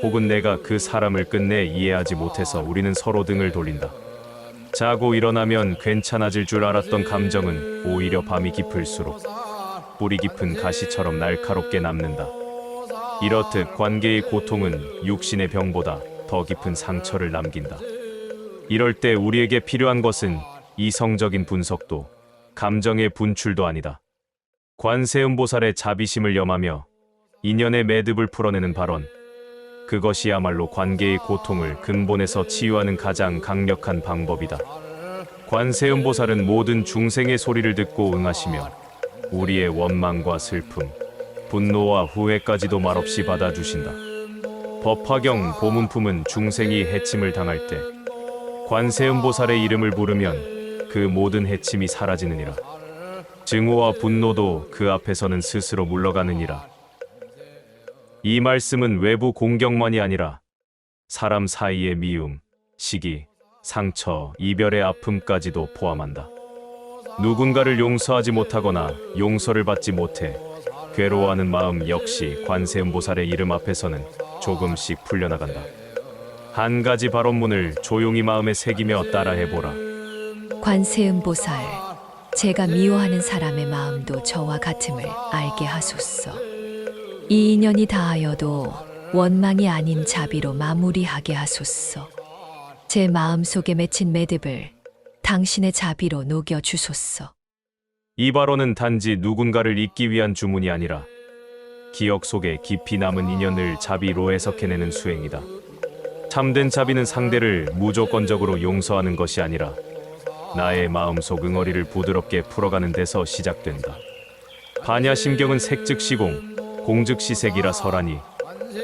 혹은 내가 그 사람을 끝내 이해하지 못해서 우리는 서로 등을 돌린다. 자고 일어나면 괜찮아질 줄 알았던 감정은 오히려 밤이 깊을수록 뿌리 깊은 가시처럼 날카롭게 남는다. 이렇듯 관계의 고통은 육신의 병보다 더 깊은 상처를 남긴다. 이럴 때 우리에게 필요한 것은 이성적인 분석도 감정의 분출도 아니다. 관세음보살의 자비심을 염하며 인연의 매듭을 풀어내는 발언, 그것이야말로 관계의 고통을 근본에서 치유하는 가장 강력한 방법이다. 관세음보살은 모든 중생의 소리를 듣고 응하시며 우리의 원망과 슬픔, 분노와 후회까지도 말없이 받아주신다. 법화경 보문품은 중생이 해침을 당할 때 관세음보살의 이름을 부르면 그 모든 해침이 사라지느니라. 증오와 분노도 그 앞에서는 스스로 물러가느니라. 이 말씀은 외부 공격만이 아니라 사람 사이의 미움, 시기, 상처, 이별의 아픔까지도 포함한다. 누군가를 용서하지 못하거나 용서를 받지 못해 괴로워하는 마음 역시 관세음보살의 이름 앞에서는 조금씩 풀려나간다. 한 가지 발언문을 조용히 마음에 새기며 따라해보라. 관세음보살, 제가 미워하는 사람의 마음도 저와 같음을 알게 하소서. 이 인연이 다하여도 원망이 아닌 자비로 마무리하게 하소서. 제 마음속에 맺힌 매듭을 당신의 자비로 녹여 주소서. 이 발언은 단지 누군가를 잊기 위한 주문이 아니라 기억 속에 깊이 남은 인연을 자비로 해석해내는 수행이다. 참된 자비는 상대를 무조건적으로 용서하는 것이 아니라 나의 마음속 응어리를 부드럽게 풀어가는 데서 시작된다. 반야심경은 색즉시공, 공즉시색이라 설하니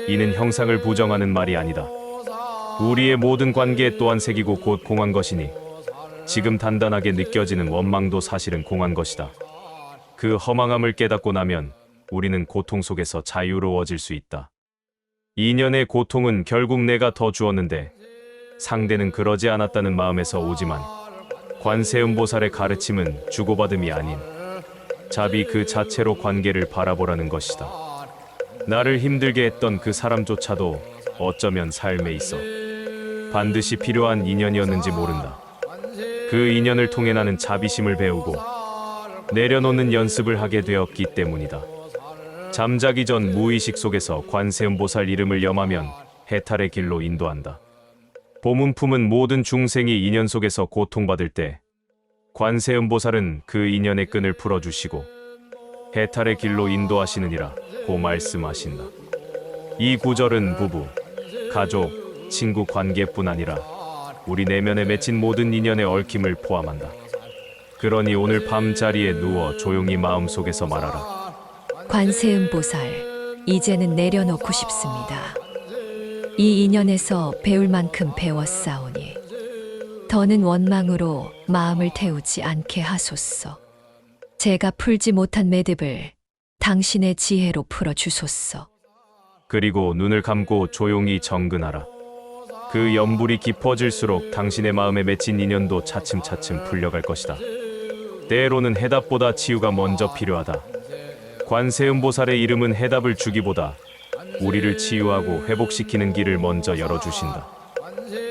이는 형상을 부정하는 말이 아니다. 우리의 모든 관계 또한 색이고 곧 공한 것이니 지금 단단하게 느껴지는 원망도 사실은 공한 것이다. 그 허망함을 깨닫고 나면 우리는 고통 속에서 자유로워질 수 있다. 인연의 고통은 결국 내가 더 주었는데 상대는 그러지 않았다는 마음에서 오지만 관세음보살의 가르침은 주고받음이 아닌 자비 그 자체로 관계를 바라보라는 것이다. 나를 힘들게 했던 그 사람조차도 어쩌면 삶에 있어 반드시 필요한 인연이었는지 모른다. 그 인연을 통해 나는 자비심을 배우고 내려놓는 연습을 하게 되었기 때문이다. 잠자기 전 무의식 속에서 관세음보살 이름을 염하면 해탈의 길로 인도한다. 보문품은 모든 중생이 인연 속에서 고통받을 때 관세음보살은 그 인연의 끈을 풀어주시고 해탈의 길로 인도하시느니라 고 말씀하신다. 이 구절은 부부, 가족, 친구 관계뿐 아니라 우리 내면에 맺힌 모든 인연의 얽힘을 포함한다. 그러니 오늘 밤 자리에 누워 조용히 마음속에서 말하라. 관세음보살, 이제는 내려놓고 싶습니다. 이 인연에서 배울 만큼 배웠사오니 더는 원망으로 마음을 태우지 않게 하소서. 제가 풀지 못한 매듭을 당신의 지혜로 풀어주소서. 그리고 눈을 감고 조용히 정근하라. 그 염불이 깊어질수록 당신의 마음에 맺힌 인연도 차츰차츰 풀려갈 것이다. 때로는 해답보다 치유가 먼저 필요하다. 관세음보살의 이름은 해답을 주기보다 우리를 치유하고 회복시키는 길을 먼저 열어주신다.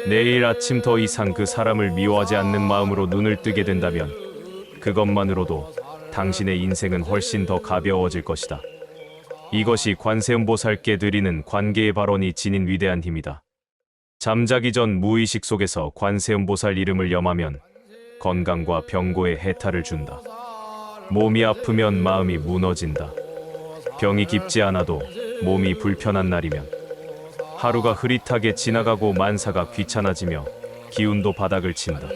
내일 아침 더 이상 그 사람을 미워하지 않는 마음으로 눈을 뜨게 된다면 그것만으로도 당신의 인생은 훨씬 더 가벼워질 것이다. 이것이 관세음보살께 드리는 관계의 발언이 지닌 위대한 힘이다. 잠자기 전 무의식 속에서 관세음보살 이름을 염하면 건강과 병고에 해탈을 준다. 몸이 아프면 마음이 무너진다. 병이 깊지 않아도 몸이 불편한 날이면 하루가 흐릿하게 지나가고 만사가 귀찮아지며 기운도 바닥을 친다.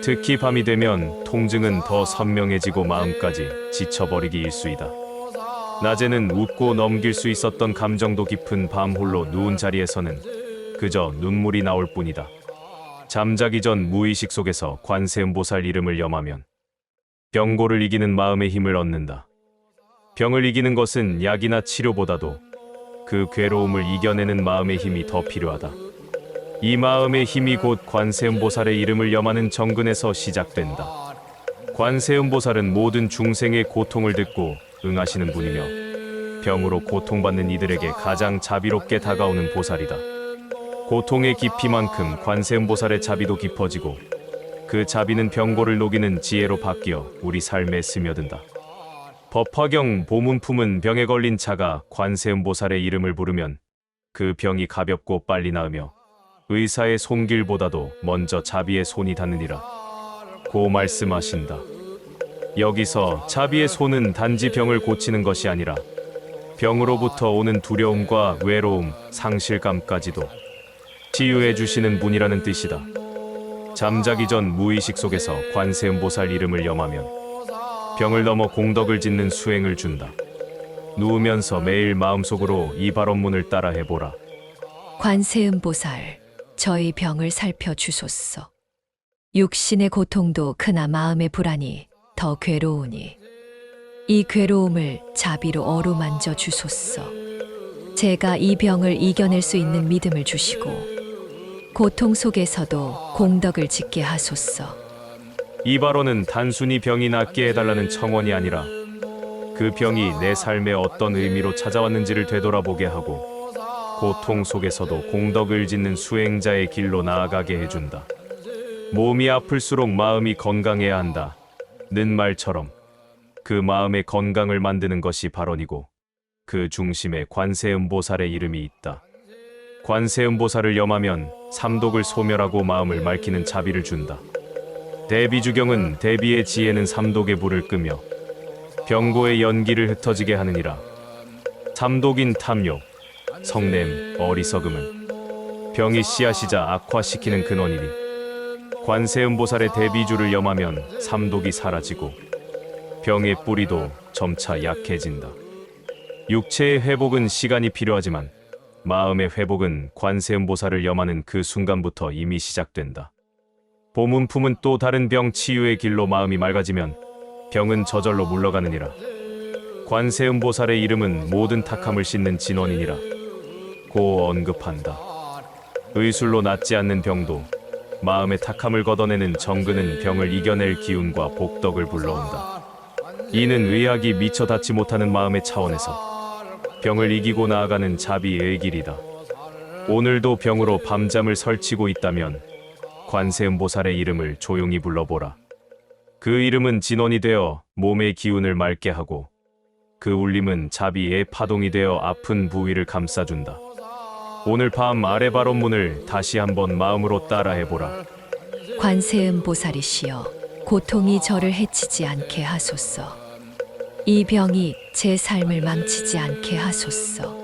특히 밤이 되면 통증은 더 선명해지고 마음까지 지쳐버리기 일쑤이다. 낮에는 웃고 넘길 수 있었던 감정도 깊은 밤 홀로 누운 자리에서는 그저 눈물이 나올 뿐이다. 잠자기 전 무의식 속에서 관세음보살 이름을 염하면 병고를 이기는 마음의 힘을 얻는다. 병을 이기는 것은 약이나 치료보다도 그 괴로움을 이겨내는 마음의 힘이 더 필요하다. 이 마음의 힘이 곧 관세음보살의 이름을 염하는 정근에서 시작된다. 관세음보살은 모든 중생의 고통을 듣고 응하시는 분이며 병으로 고통받는 이들에게 가장 자비롭게 다가오는 보살이다. 고통의 깊이만큼 관세음보살의 자비도 깊어지고 그 자비는 병고를 녹이는 지혜로 바뀌어 우리 삶에 스며든다. 법화경 보문 품은 병에 걸린 자가 관세음보살의 이름을 부르면 그 병이 가볍고 빨리 나으며 의사의 손길보다도 먼저 자비의 손이 닿느니라 고 말씀하신다. 여기서 자비의 손은 단지 병을 고치는 것이 아니라 병으로부터 오는 두려움과 외로움, 상실감까지도 치유해 주시는 분이라는 뜻이다. 잠자기 전 무의식 속에서 관세음보살 이름을 염하면 병을 넘어 공덕을 짓는 수행을 준다. 누우면서 매일 마음속으로 이 발언문을 따라 해보라. 관세음보살, 저희 병을 살펴주소서. 육신의 고통도 크나 마음의 불안이 더 괴로우니 이 괴로움을 자비로 어루만져 주소서. 제가 이 병을 이겨낼 수 있는 믿음을 주시고 고통 속에서도 공덕을 짓게 하소서. 이 발언은 단순히 병이 낫게 해달라는 청원이 아니라 그 병이 내 삶에 어떤 의미로 찾아왔는지를 되돌아보게 하고 고통 속에서도 공덕을 짓는 수행자의 길로 나아가게 해준다. 몸이 아플수록 마음이 건강해야 한다. 는 말처럼 그 마음의 건강을 만드는 것이 발언이고 그 중심에 관세음보살의 이름이 있다. 관세음보살을 염하면 삼독을 소멸하고 마음을 맑히는 자비를 준다. 대비주경은 대비의 지혜는 삼독의 불을 끄며 병고의 연기를 흩어지게 하느니라. 삼독인 탐욕, 성냄, 어리석음은 병이 씨앗이자 악화시키는 근원이니 관세음보살의 대비주를 염하면 삼독이 사라지고 병의 뿌리도 점차 약해진다. 육체의 회복은 시간이 필요하지만 마음의 회복은 관세음보살을 염하는 그 순간부터 이미 시작된다. 보문품은 또 다른 병 치유의 길로 마음이 맑아지면 병은 저절로 물러가느니라. 관세음보살의 이름은 모든 탁함을 씻는 진원이니라 고 언급한다. 의술로 낫지 않는 병도 마음의 탁함을 걷어내는 정근은 병을 이겨낼 기운과 복덕을 불러온다. 이는 의학이 미처 닿지 못하는 마음의 차원에서 병을 이기고 나아가는 자비의 길이다. 오늘도 병으로 밤잠을 설치고 있다면 관세음보살의 이름을 조용히 불러보라. 그 이름은 진원이 되어 몸의 기운을 맑게 하고 그 울림은 자비의 파동이 되어 아픈 부위를 감싸준다. 오늘 밤 아래 발언문을 다시 한번 마음으로 따라 해보라. 관세음보살이시여, 고통이 저를 해치지 않게 하소서. 이 병이 제 삶을 망치지 않게 하소서.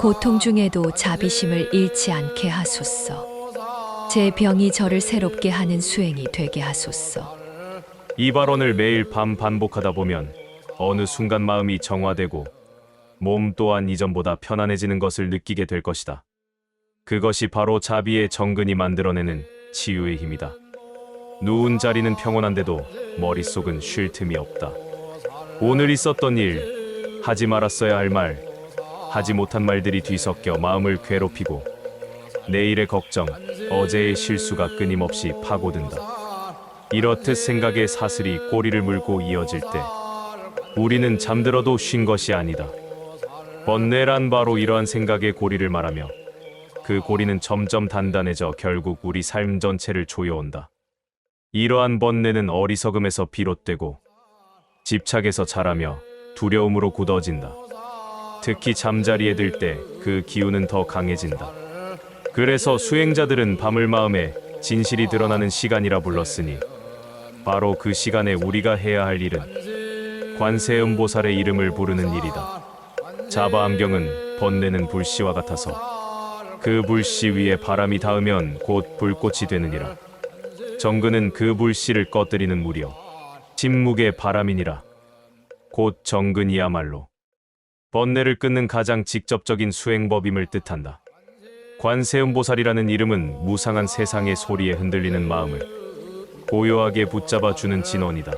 고통 중에도 자비심을 잃지 않게 하소서. 제 병이 저를 새롭게 하는 수행이 되게 하소서. 이 발언을 매일 밤 반복하다 보면 어느 순간 마음이 정화되고 몸 또한 이전보다 편안해지는 것을 느끼게 될 것이다. 그것이 바로 자비의 정근이 만들어내는 치유의 힘이다. 누운 자리는 평온한데도 머릿속은 쉴 틈이 없다. 오늘 있었던 일, 하지 말았어야 할 말, 하지 못한 말들이 뒤섞여 마음을 괴롭히고 내일의 걱정, 어제의 실수가 끊임없이 파고든다. 이렇듯 생각에 사슬이 꼬리를 물고 이어질 때 우리는 잠들어도 쉰 것이 아니다. 번뇌란 바로 이러한 생각의 고리를 말하며 그 고리는 점점 단단해져 결국 우리 삶 전체를 조여온다. 이러한 번뇌는 어리석음에서 비롯되고 집착에서 자라며 두려움으로 굳어진다. 특히 잠자리에 들 때 그 기운은 더 강해진다. 그래서 수행자들은 밤을 마음에 진실이 드러나는 시간이라 불렀으니 바로 그 시간에 우리가 해야 할 일은 관세음보살의 이름을 부르는 일이다. 자바암경은 번뇌는 불씨와 같아서 그 불씨 위에 바람이 닿으면 곧 불꽃이 되느니라. 정근은 그 불씨를 꺼뜨리는 무려 침묵의 바람이니라. 곧 정근이야말로 번뇌를 끊는 가장 직접적인 수행법임을 뜻한다. 관세음보살이라는 이름은 무상한 세상의 소리에 흔들리는 마음을 고요하게 붙잡아 주는 진원이다.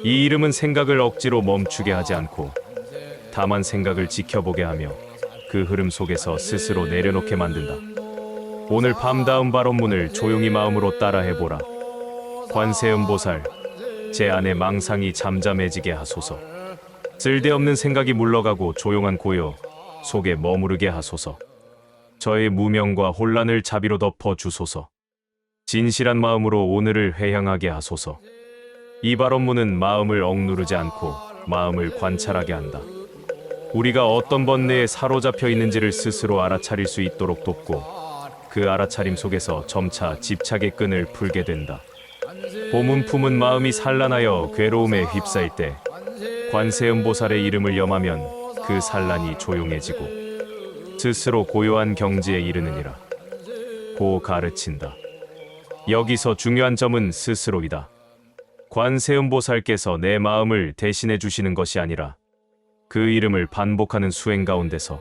이 이름은 생각을 억지로 멈추게 하지 않고 다만 생각을 지켜보게 하며 그 흐름 속에서 스스로 내려놓게 만든다. 오늘 밤 다음 발언문을 조용히 마음으로 따라해보라. 관세음보살, 제 안에 망상이 잠잠해지게 하소서. 쓸데없는 생각이 물러가고 조용한 고요 속에 머무르게 하소서. 저의 무명과 혼란을 자비로 덮어 주소서. 진실한 마음으로 오늘을 회향하게 하소서. 이 발언문은 마음을 억누르지 않고 마음을 관찰하게 한다. 우리가 어떤 번뇌에 사로잡혀 있는지를 스스로 알아차릴 수 있도록 돕고 그 알아차림 속에서 점차 집착의 끈을 풀게 된다. 봄은 품은 마음이 산란하여 괴로움에 휩싸일 때 관세음보살의 이름을 염하면 그 산란이 조용해지고 스스로 고요한 경지에 이르느니라. 고 가르친다. 여기서 중요한 점은 스스로이다. 관세음보살께서 내 마음을 대신해 주시는 것이 아니라 그 이름을 반복하는 수행 가운데서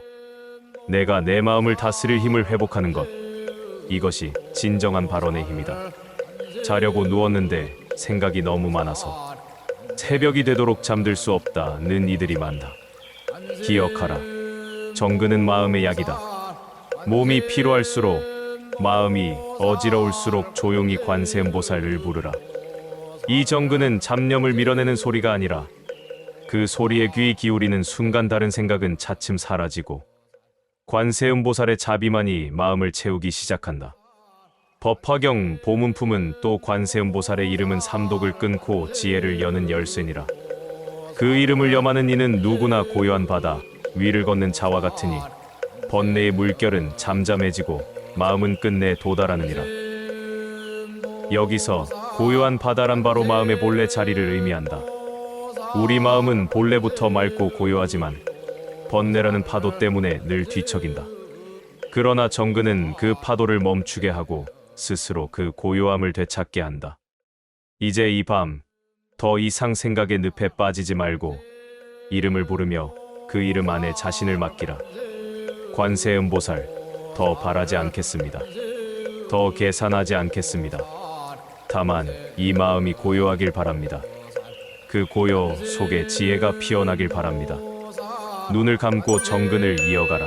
내가 내 마음을 다스릴 힘을 회복하는 것, 이것이 진정한 발언의 힘이다. 자려고 누웠는데 생각이 너무 많아서 새벽이 되도록 잠들 수 없다는 이들이 많다. 기억하라. 정근은 마음의 약이다. 몸이 피로할수록, 마음이 어지러울수록 조용히 관세음보살을 부르라. 이 정근은 잡념을 밀어내는 소리가 아니라 그 소리에 귀 기울이는 순간 다른 생각은 차츰 사라지고 관세음보살의 자비만이 마음을 채우기 시작한다. 법화경 보문품은 또 관세음보살의 이름은 삼독을 끊고 지혜를 여는 열쇠니라. 그 이름을 염하는 이는 누구나 고요한 바다 위를 걷는 자와 같으니 번뇌의 물결은 잠잠해지고 마음은 끝내 도달하느니라. 여기서 고요한 바다란 바로 마음의 본래 자리를 의미한다. 우리 마음은 본래부터 맑고 고요하지만 번뇌라는 파도 때문에 늘 뒤척인다. 그러나 정근은 그 파도를 멈추게 하고 스스로 그 고요함을 되찾게 한다. 이제 이 밤 더 이상 생각의 늪에 빠지지 말고 이름을 부르며 그 이름 안에 자신을 맡기라. 관세음보살, 더 바라지 않겠습니다. 더 계산하지 않겠습니다. 다만 이 마음이 고요하길 바랍니다. 그 고요 속에 지혜가 피어나길 바랍니다. 눈을 감고 정근을 이어가라.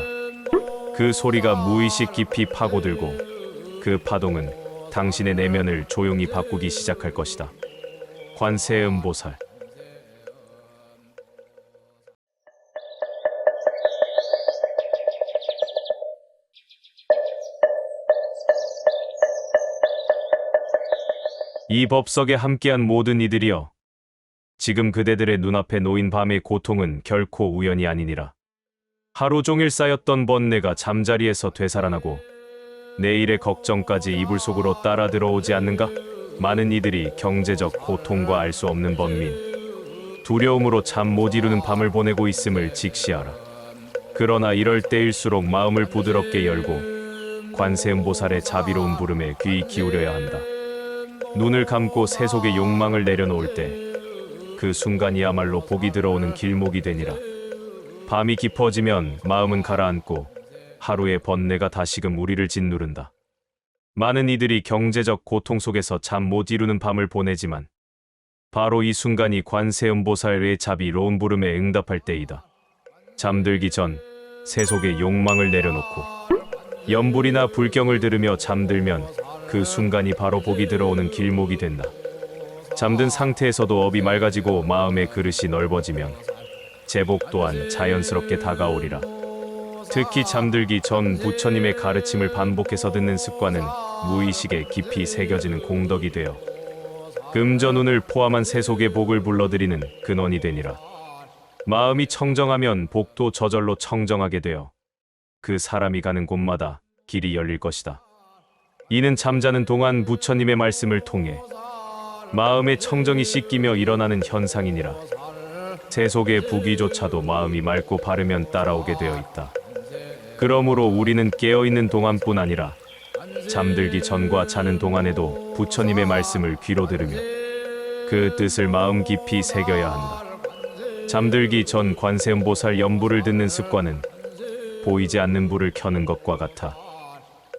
그 소리가 무의식 깊이 파고들고 그 파동은 당신의 내면을 조용히 바꾸기 시작할 것이다. 관세음보살. 이 법석에 함께한 모든 이들이여, 지금 그대들의 눈앞에 놓인 밤의 고통은 결코 우연이 아니니라. 하루 종일 쌓였던 번뇌가 잠자리에서 되살아나고 내일의 걱정까지 이불 속으로 따라 들어오지 않는가? 많은 이들이 경제적 고통과 알 수 없는 번민, 두려움으로 잠 못 이루는 밤을 보내고 있음을 직시하라. 그러나 이럴 때일수록 마음을 부드럽게 열고 관세음보살의 자비로운 부름에 귀 기울여야 한다. 눈을 감고 세속의 욕망을 내려놓을 때 그 순간이야말로 복이 들어오는 길목이 되니라. 밤이 깊어지면 마음은 가라앉고 하루의 번뇌가 다시금 우리를 짓누른다. 많은 이들이 경제적 고통 속에서 잠 못 이루는 밤을 보내지만 바로 이 순간이 관세음보살의 자비로운 부름에 응답할 때이다. 잠들기 전 세속의 욕망을 내려놓고 연불이나 불경을 들으며 잠들면 그 순간이 바로 복이 들어오는 길목이 된다. 잠든 상태에서도 업이 맑아지고 마음의 그릇이 넓어지면 제복 또한 자연스럽게 다가오리라. 특히 잠들기 전 부처님의 가르침을 반복해서 듣는 습관은 무의식에 깊이 새겨지는 공덕이 되어 금전운을 포함한 세속의 복을 불러들이는 근원이 되니라. 마음이 청정하면 복도 저절로 청정하게 되어 그 사람이 가는 곳마다 길이 열릴 것이다. 이는 잠자는 동안 부처님의 말씀을 통해 마음의 청정이 씻기며 일어나는 현상이니라. 세속의 부귀조차도 마음이 맑고 바르면 따라오게 되어 있다. 그러므로 우리는 깨어있는 동안뿐 아니라 잠들기 전과 자는 동안에도 부처님의 말씀을 귀로 들으며 그 뜻을 마음 깊이 새겨야 한다. 잠들기 전 관세음보살 연부를 듣는 습관은 보이지 않는 불을 켜는 것과 같아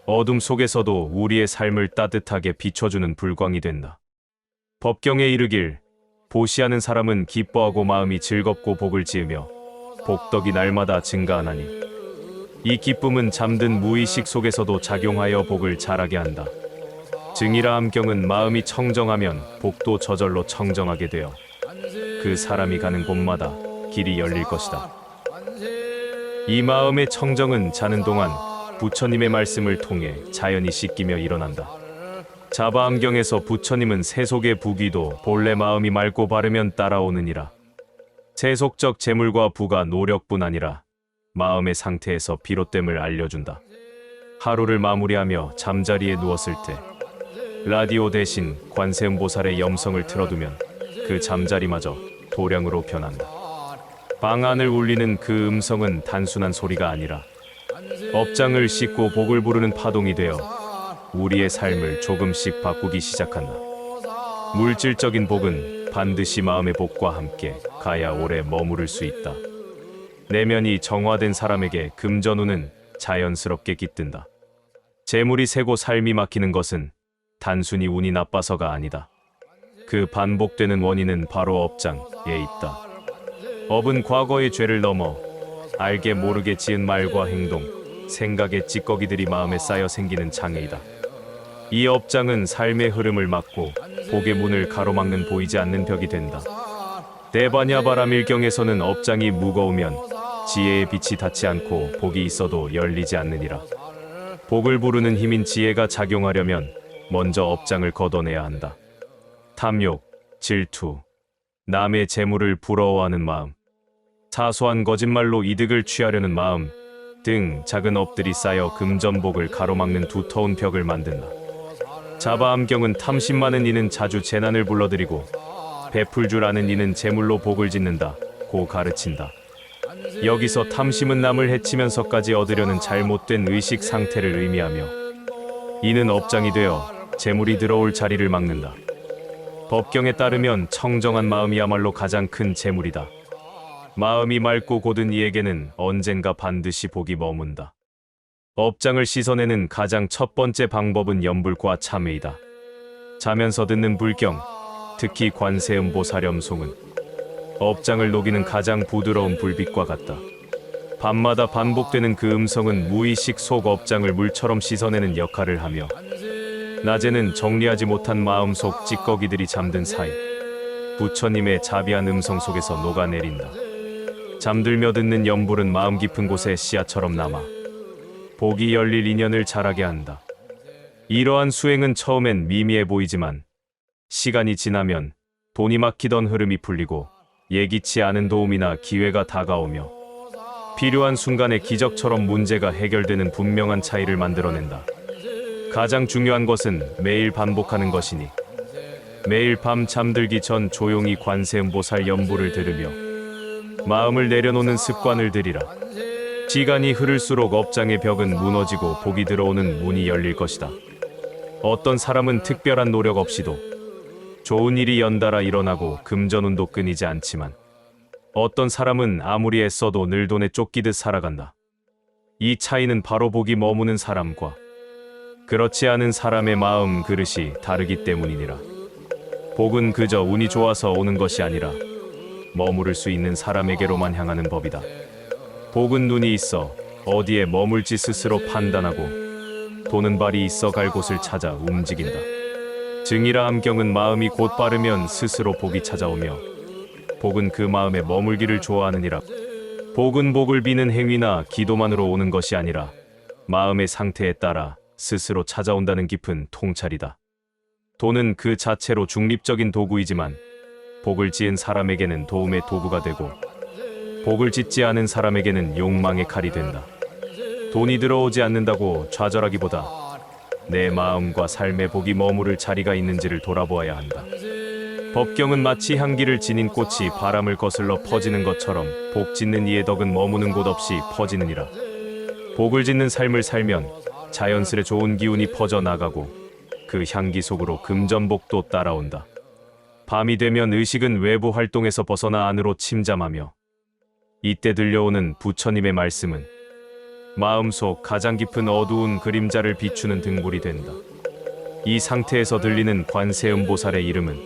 어둠 속에서도 우리의 삶을 따뜻하게 비춰주는 불광이 된다. 법경에 이르길 보시하는 사람은 기뻐하고 마음이 즐겁고 복을 지으며 복덕이 날마다 증가하나니 이 기쁨은 잠든 무의식 속에서도 작용하여 복을 자라게 한다. 증이라 함경은 마음이 청정하면 복도 저절로 청정하게 되어 그 사람이 가는 곳마다 길이 열릴 것이다. 이 마음의 청정은 자는 동안 부처님의 말씀을 통해 자연히 씻기며 일어난다. 자바암경에서 부처님은 세속의 부귀도 본래 마음이 맑고 바르면 따라오느니라. 세속적 재물과 부가 노력뿐 아니라 마음의 상태에서 비롯됨을 알려준다. 하루를 마무리하며 잠자리에 누웠을 때 라디오 대신 관세음보살의 염성을 틀어두면 그 잠자리마저 도량으로 변한다. 방 안을 울리는 그 음성은 단순한 소리가 아니라 업장을 씻고 복을 부르는 파동이 되어 우리의 삶을 조금씩 바꾸기 시작한다. 물질적인 복은 반드시 마음의 복과 함께 가야 오래 머무를 수 있다. 내면이 정화된 사람에게 금전운은 자연스럽게 깃든다. 재물이 새고 삶이 막히는 것은 단순히 운이 나빠서가 아니다. 그 반복되는 원인은 바로 업장에 있다. 업은 과거의 죄를 넘어 알게 모르게 지은 말과 행동, 생각의 찌꺼기들이 마음에 쌓여 생기는 장애이다. 이 업장은 삶의 흐름을 막고 복의 문을 가로막는 보이지 않는 벽이 된다. 대바냐바라밀경에서는 업장이 무거우면 지혜의 빛이 닿지 않고 복이 있어도 열리지 않느니라. 복을 부르는 힘인 지혜가 작용하려면 먼저 업장을 걷어내야 한다. 탐욕, 질투, 남의 재물을 부러워하는 마음, 사소한 거짓말로 이득을 취하려는 마음 등 작은 업들이 쌓여 금전복을 가로막는 두터운 벽을 만든다. 자바암경은 탐심 많은 이는 자주 재난을 불러들이고 베풀 줄 아는 이는 재물로 복을 짓는다 고 가르친다. 여기서 탐심은 남을 해치면서까지 얻으려는 잘못된 의식 상태를 의미하며 이는 업장이 되어 재물이 들어올 자리를 막는다. 법경에 따르면 청정한 마음이야말로 가장 큰 재물이다. 마음이 맑고 고든 이에게는 언젠가 반드시 복이 머문다. 업장을 씻어내는 가장 첫 번째 방법은 염불과 참회이다. 자면서 듣는 불경, 특히 관세음보살염송은 업장을 녹이는 가장 부드러운 불빛과 같다. 밤마다 반복되는 그 음성은 무의식 속 업장을 물처럼 씻어내는 역할을 하며 낮에는 정리하지 못한 마음속 찌꺼기들이 잠든 사이 부처님의 자비한 음성 속에서 녹아내린다. 잠들며 듣는 염불은 마음 깊은 곳에 씨앗처럼 남아 복이 열릴 인연을 자라게 한다. 이러한 수행은 처음엔 미미해 보이지만 시간이 지나면 돈이 막히던 흐름이 풀리고 예기치 않은 도움이나 기회가 다가오며 필요한 순간에 기적처럼 문제가 해결되는 분명한 차이를 만들어낸다. 가장 중요한 것은 매일 반복하는 것이니 매일 밤 잠들기 전 조용히 관세음보살 연부를 들으며 마음을 내려놓는 습관을 들이라. 시간이 흐를수록 업장의 벽은 무너지고 복이 들어오는 문이 열릴 것이다. 어떤 사람은 특별한 노력 없이도 좋은 일이 연달아 일어나고 금전운도 끊이지 않지만 어떤 사람은 아무리 애써도 늘 돈에 쫓기듯 살아간다. 이 차이는 바로 복이 머무는 사람과 그렇지 않은 사람의 마음 그릇이 다르기 때문이니라. 복은 그저 운이 좋아서 오는 것이 아니라 머무를 수 있는 사람에게로만 향하는 법이다. 복은 눈이 있어 어디에 머물지 스스로 판단하고 돈은 발이 있어 갈 곳을 찾아 움직인다. 증이라 함경은 마음이 곧 빠르면 스스로 복이 찾아오며 복은 그 마음에 머물기를 좋아하느니라. 복은 복을 비는 행위나 기도만으로 오는 것이 아니라 마음의 상태에 따라 스스로 찾아온다는 깊은 통찰이다. 돈은 그 자체로 중립적인 도구이지만 복을 지은 사람에게는 도움의 도구가 되고 복을 짓지 않은 사람에게는 욕망의 칼이 된다. 돈이 들어오지 않는다고 좌절하기보다 내 마음과 삶의 복이 머무를 자리가 있는지를 돌아보아야 한다. 법경은 마치 향기를 지닌 꽃이 바람을 거슬러 퍼지는 것처럼 복 짓는 이의 덕은 머무는 곳 없이 퍼지느니라. 복을 짓는 삶을 살면 자연스레 좋은 기운이 퍼져 나가고 그 향기 속으로 금전복도 따라온다. 밤이 되면 의식은 외부 활동에서 벗어나 안으로 침잠하며 이때 들려오는 부처님의 말씀은 마음속 가장 깊은 어두운 그림자를 비추는 등불이 된다. 이 상태에서 들리는 관세음보살의 이름은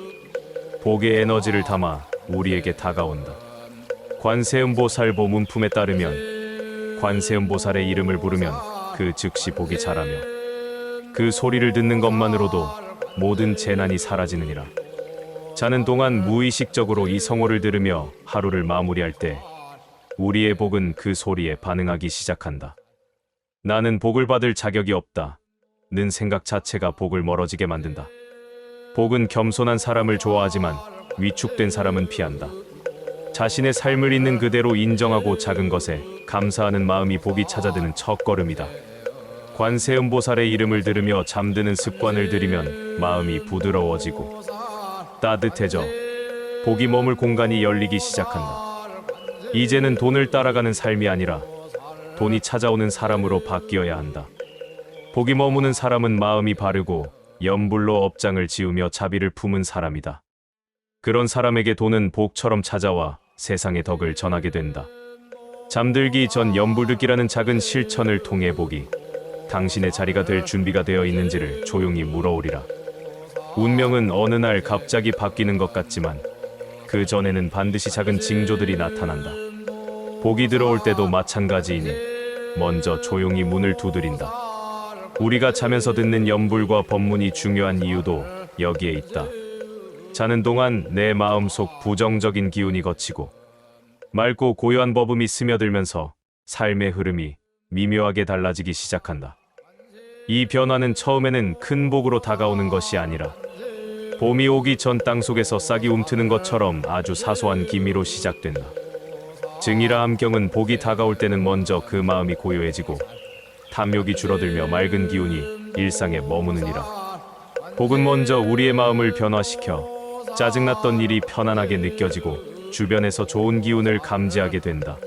복의 에너지를 담아 우리에게 다가온다. 관세음보살보 문품에 따르면 관세음보살의 이름을 부르면 그 즉시 복이 자라며 그 소리를 듣는 것만으로도 모든 재난이 사라지느니라. 자는 동안 무의식적으로 이 성호를 들으며 하루를 마무리할 때 우리의 복은 그 소리에 반응하기 시작한다. 나는 복을 받을 자격이 없다. 는 생각 자체가 복을 멀어지게 만든다. 복은 겸손한 사람을 좋아하지만 위축된 사람은 피한다. 자신의 삶을 있는 그대로 인정하고 작은 것에 감사하는 마음이 복이 찾아드는 첫걸음이다. 관세음보살의 이름을 들으며 잠드는 습관을 들이면 마음이 부드러워지고 따뜻해져 복이 머물 공간이 열리기 시작한다. 이제는 돈을 따라가는 삶이 아니라 돈이 찾아오는 사람으로 바뀌어야 한다. 복이 머무는 사람은 마음이 바르고 염불로 업장을 지으며 자비를 품은 사람이다. 그런 사람에게 돈은 복처럼 찾아와 세상의 덕을 전하게 된다. 잠들기 전 염불듣기라는 작은 실천을 통해 복이 당신의 자리가 될 준비가 되어 있는지를 조용히 물어오리라. 운명은 어느 날 갑자기 바뀌는 것 같지만 그 전에는 반드시 작은 징조들이 나타난다. 복이 들어올 때도 마찬가지이니 먼저 조용히 문을 두드린다. 우리가 자면서 듣는 염불과 법문이 중요한 이유도 여기에 있다. 자는 동안 내 마음속 부정적인 기운이 걷히고 맑고 고요한 법음이 스며들면서 삶의 흐름이 미묘하게 달라지기 시작한다. 이 변화는 처음에는 큰 복으로 다가오는 것이 아니라 봄이 오기 전 땅속에서 싹이 움트는 것처럼 아주 사소한 기미로 시작된다. 증이라 함경은 복이 다가올 때는 먼저 그 마음이 고요해지고 탐욕이 줄어들며 맑은 기운이 일상에 머무느니라. 복은 먼저 우리의 마음을 변화시켜 짜증났던 일이 편안하게 느껴지고 주변에서 좋은 기운을 감지하게 된다.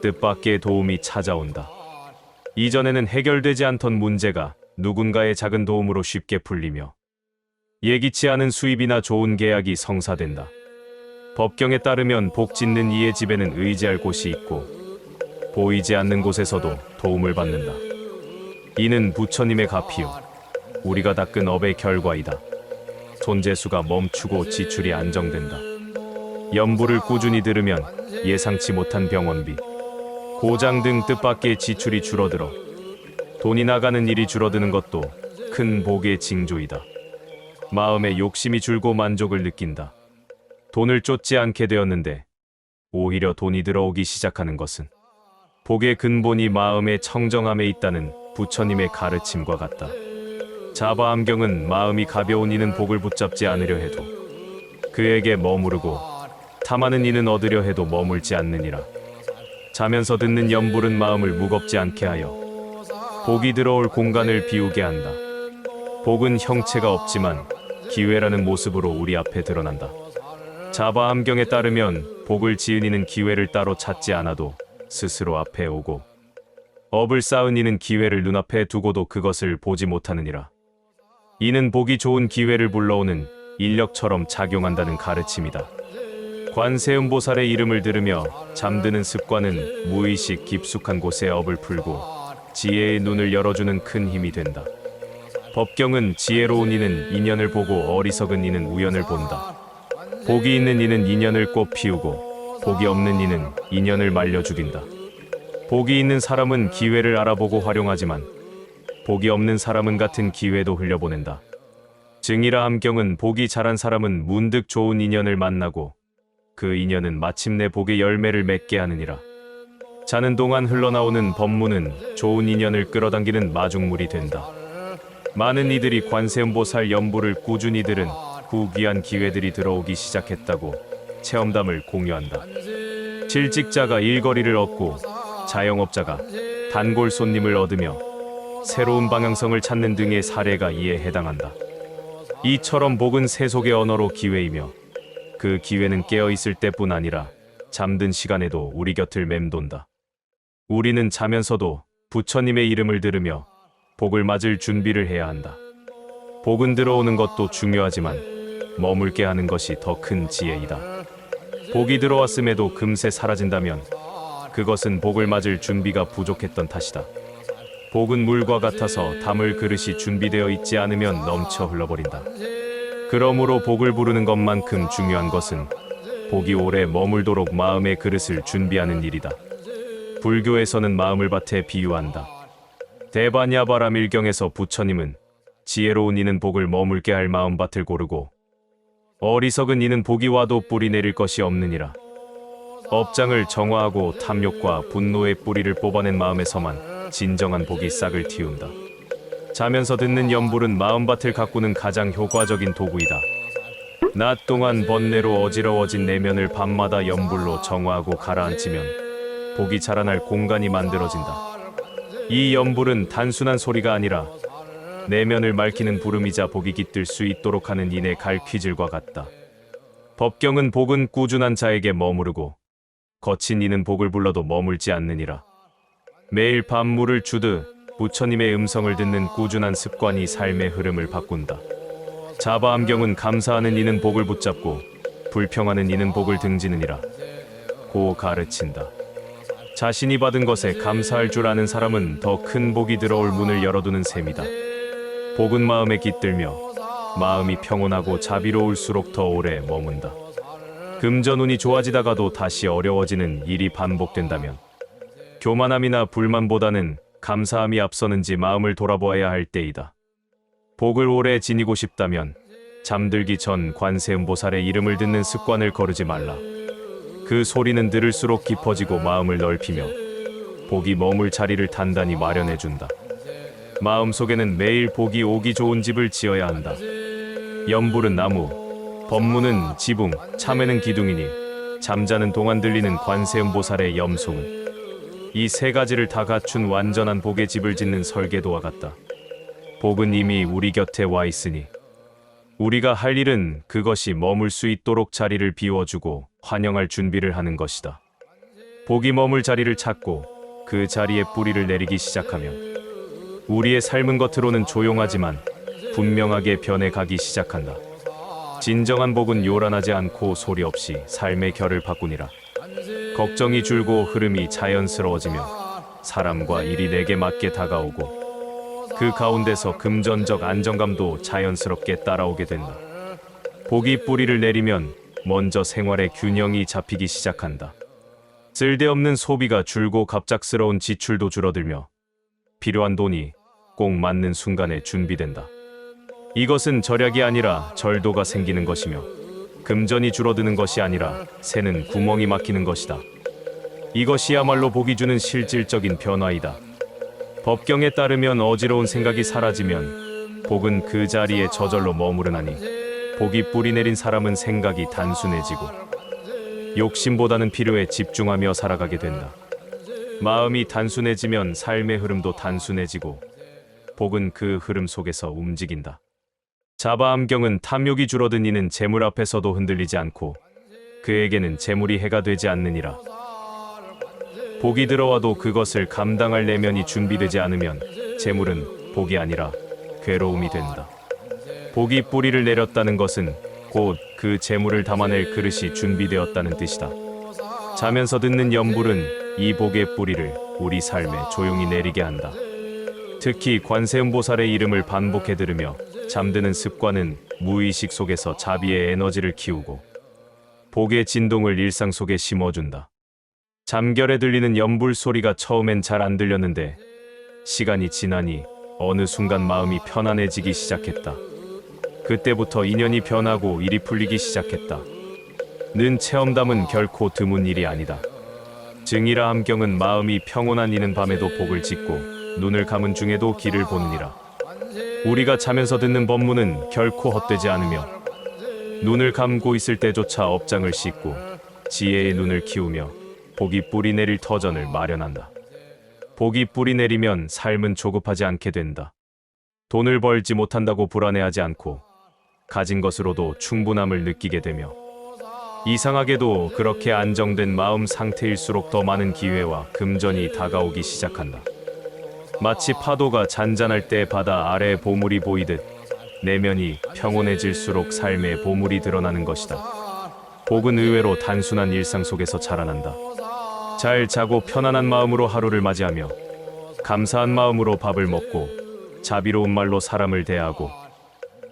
뜻밖의 도움이 찾아온다. 이전에는 해결되지 않던 문제가 누군가의 작은 도움으로 쉽게 풀리며 예기치 않은 수입이나 좋은 계약이 성사된다. 법경에 따르면 복 짓는 이의 집에는 의지할 곳이 있고 보이지 않는 곳에서도 도움을 받는다. 이는 부처님의 가피요 우리가 닦은 업의 결과이다. 손재수가 멈추고 지출이 안정된다. 염불을 꾸준히 들으면 예상치 못한 병원비, 고장 등 뜻밖의 지출이 줄어들어 돈이 나가는 일이 줄어드는 것도 큰 복의 징조이다. 마음에 욕심이 줄고 만족을 느낀다. 돈을 쫓지 않게 되었는데 오히려 돈이 들어오기 시작하는 것은 복의 근본이 마음의 청정함에 있다는 부처님의 가르침과 같다. 자바암경은 마음이 가벼운 이는 복을 붙잡지 않으려 해도 그에게 머무르고 탐하는 이는 얻으려 해도 머물지 않느니라. 자면서 듣는 염불은 마음을 무겁지 않게 하여 복이 들어올 공간을 비우게 한다. 복은 형체가 없지만 기회라는 모습으로 우리 앞에 드러난다. 자바암경에 따르면 복을 지은 이는 기회를 따로 찾지 않아도 스스로 앞에 오고 업을 쌓은 이는 기회를 눈앞에 두고도 그것을 보지 못하느니라. 이는 복이 좋은 기회를 불러오는 인력처럼 작용한다는 가르침이다. 관세음보살의 이름을 들으며 잠드는 습관은 무의식 깊숙한 곳에 업을 풀고 지혜의 눈을 열어주는 큰 힘이 된다. 법경은 지혜로운 이는 인연을 보고 어리석은 이는 우연을 본다. 복이 있는 이는 인연을 꽃 피우고 복이 없는 이는 인연을 말려 죽인다. 복이 있는 사람은 기회를 알아보고 활용하지만 복이 없는 사람은 같은 기회도 흘려보낸다. 증이라 함경은 복이 자란 사람은 문득 좋은 인연을 만나고 그 인연은 마침내 복의 열매를 맺게 하느니라. 자는 동안 흘러나오는 법문은 좋은 인연을 끌어당기는 마중물이 된다. 많은 이들이 관세음보살 염불을 꾸준히 들은 후 귀한 기회들이 들어오기 시작했다고 체험담을 공유한다. 실직자가 일거리를 얻고 자영업자가 단골 손님을 얻으며 새로운 방향성을 찾는 등의 사례가 이에 해당한다. 이처럼 복은 세속의 언어로 기회이며 그 기회는 깨어있을 때뿐 아니라 잠든 시간에도 우리 곁을 맴돈다. 우리는 자면서도 부처님의 이름을 들으며 복을 맞을 준비를 해야 한다. 복은 들어오는 것도 중요하지만 머물게 하는 것이 더 큰 지혜이다. 복이 들어왔음에도 금세 사라진다면 그것은 복을 맞을 준비가 부족했던 탓이다. 복은 물과 같아서 담을 그릇이 준비되어 있지 않으면 넘쳐 흘러버린다. 그러므로 복을 부르는 것만큼 중요한 것은 복이 오래 머물도록 마음의 그릇을 준비하는 일이다. 불교에서는 마음을 밭에 비유한다. 대바냐바라 밀경에서 부처님은 지혜로운 이는 복을 머물게 할 마음밭을 고르고 어리석은 이는 복이 와도 뿌리 내릴 것이 없느니라. 업장을 정화하고 탐욕과 분노의 뿌리를 뽑아낸 마음에서만 진정한 복이 싹을 틔운다. 자면서 듣는 염불은 마음밭을 가꾸는 가장 효과적인 도구이다. 낮 동안 번뇌로 어지러워진 내면을 밤마다 염불로 정화하고 가라앉히면 복이 자라날 공간이 만들어진다. 이 염불은 단순한 소리가 아니라 내면을 맑히는 부름이자 복이 깃들 수 있도록 하는 인의 갈퀴질과 같다. 법경은 복은 꾸준한 자에게 머무르고 거친 이는 복을 불러도 머물지 않느니라. 매일 밤 물을 주듯 부처님의 음성을 듣는 꾸준한 습관이 삶의 흐름을 바꾼다. 자바암경은 감사하는 이는 복을 붙잡고 불평하는 이는 복을 등지느니라 고 가르친다. 자신이 받은 것에 감사할 줄 아는 사람은 더 큰 복이 들어올 문을 열어두는 셈이다. 복은 마음에 깃들며 마음이 평온하고 자비로울수록 더 오래 머문다. 금전운이 좋아지다가도 다시 어려워지는 일이 반복된다면 교만함이나 불만보다는 감사함이 앞서는지 마음을 돌아보아야 할 때이다. 복을 오래 지니고 싶다면 잠들기 전 관세음보살의 이름을 듣는 습관을 거르지 말라. 그 소리는 들을수록 깊어지고 마음을 넓히며 복이 머물 자리를 단단히 마련해준다. 마음속에는 매일 복이 오기 좋은 집을 지어야 한다. 염불은 나무, 법문은 지붕, 참회는 기둥이니 잠자는 동안 들리는 관세음보살의 염송은 이 세 가지를 다 갖춘 완전한 복의 집을 짓는 설계도와 같다. 복은 이미 우리 곁에 와 있으니 우리가 할 일은 그것이 머물 수 있도록 자리를 비워주고 환영할 준비를 하는 것이다. 복이 머물 자리를 찾고 그 자리에 뿌리를 내리기 시작하면 우리의 삶은 겉으로는 조용하지만 분명하게 변해가기 시작한다. 진정한 복은 요란하지 않고 소리 없이 삶의 결을 바꾸니라. 걱정이 줄고 흐름이 자연스러워지면 사람과 일이 내게 맞게 다가오고 그 가운데서 금전적 안정감도 자연스럽게 따라오게 된다. 복이 뿌리를 내리면 먼저 생활의 균형이 잡히기 시작한다. 쓸데없는 소비가 줄고 갑작스러운 지출도 줄어들며 필요한 돈이 꼭 맞는 순간에 준비된다. 이것은 절약이 아니라 절도가 생기는 것이며 금전이 줄어드는 것이 아니라 새는 구멍이 막히는 것이다. 이것이야말로 복이 주는 실질적인 변화이다. 법경에 따르면 어지러운 생각이 사라지면 복은 그 자리에 저절로 머무르나니 복이 뿌리 내린 사람은 생각이 단순해지고 욕심보다는 필요에 집중하며 살아가게 된다. 마음이 단순해지면 삶의 흐름도 단순해지고 복은 그 흐름 속에서 움직인다. 자바암경은 탐욕이 줄어든 이는 재물 앞에서도 흔들리지 않고 그에게는 재물이 해가 되지 않느니라. 복이 들어와도 그것을 감당할 내면이 준비되지 않으면 재물은 복이 아니라 괴로움이 된다. 복이 뿌리를 내렸다는 것은 곧 그 재물을 담아낼 그릇이 준비되었다는 뜻이다. 자면서 듣는 염불은 이 복의 뿌리를 우리 삶에 조용히 내리게 한다. 특히 관세음보살의 이름을 반복해 들으며 잠드는 습관은 무의식 속에서 자비의 에너지를 키우고 복의 진동을 일상 속에 심어준다. 잠결에 들리는 염불 소리가 처음엔 잘 안 들렸는데 시간이 지나니 어느 순간 마음이 편안해지기 시작했다. 그때부터 인연이 변하고 일이 풀리기 시작했다. 는 체험담은 결코 드문 일이 아니다. 증이라 함경은 마음이 평온한 이는 밤에도 복을 짓고 눈을 감은 중에도 길을 보느니라. 우리가 자면서 듣는 법문은 결코 헛되지 않으며 눈을 감고 있을 때조차 업장을 씻고 지혜의 눈을 키우며 복이 뿌리 내릴 터전을 마련한다. 복이 뿌리 내리면 삶은 조급하지 않게 된다. 돈을 벌지 못한다고 불안해하지 않고 가진 것으로도 충분함을 느끼게 되며 이상하게도 그렇게 안정된 마음 상태일수록 더 많은 기회와 금전이 다가오기 시작한다. 마치 파도가 잔잔할 때 바다 아래 보물이 보이듯 내면이 평온해질수록 삶의 보물이 드러나는 것이다. 복은 의외로 단순한 일상 속에서 자라난다. 잘 자고 편안한 마음으로 하루를 맞이하며 감사한 마음으로 밥을 먹고 자비로운 말로 사람을 대하고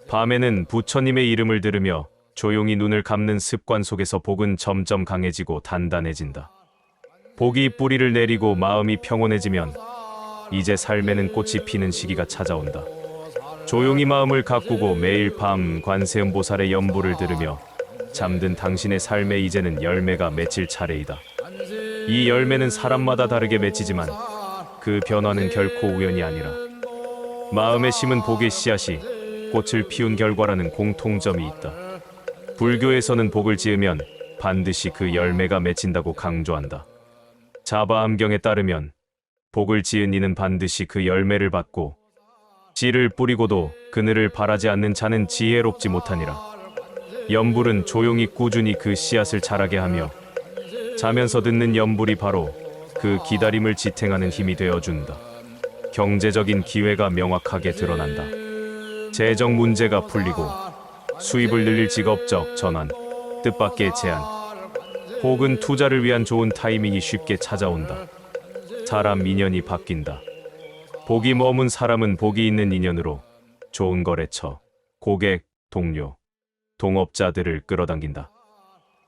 밤에는 부처님의 이름을 들으며 조용히 눈을 감는 습관 속에서 복은 점점 강해지고 단단해진다. 복이 뿌리를 내리고 마음이 평온해지면 이제 삶에는 꽃이 피는 시기가 찾아온다. 조용히 마음을 가꾸고 매일 밤 관세음보살의 연부를 들으며 잠든 당신의 삶에 이제는 열매가 맺힐 차례이다. 이 열매는 사람마다 다르게 맺히지만 그 변화는 결코 우연이 아니라 마음에 심은 복의 씨앗이 꽃을 피운 결과라는 공통점이 있다. 불교에서는 복을 지으면 반드시 그 열매가 맺힌다고 강조한다. 자바암경에 따르면 복을 지은 이는 반드시 그 열매를 받고 씨를 뿌리고도 그늘을 바라지 않는 자는 지혜롭지 못하니라. 연불은 조용히 꾸준히 그 씨앗을 자라게 하며 자면서 듣는 연불이 바로 그 기다림을 지탱하는 힘이 되어준다. 경제적인 기회가 명확하게 드러난다. 재정 문제가 풀리고 수입을 늘릴 직업적 전환, 뜻밖의 제안, 혹은 투자를 위한 좋은 타이밍이 쉽게 찾아온다. 사람 인연이 바뀐다. 복이 머문 사람은 복이 있는 인연으로 좋은 거래처, 고객, 동료, 동업자들을 끌어당긴다.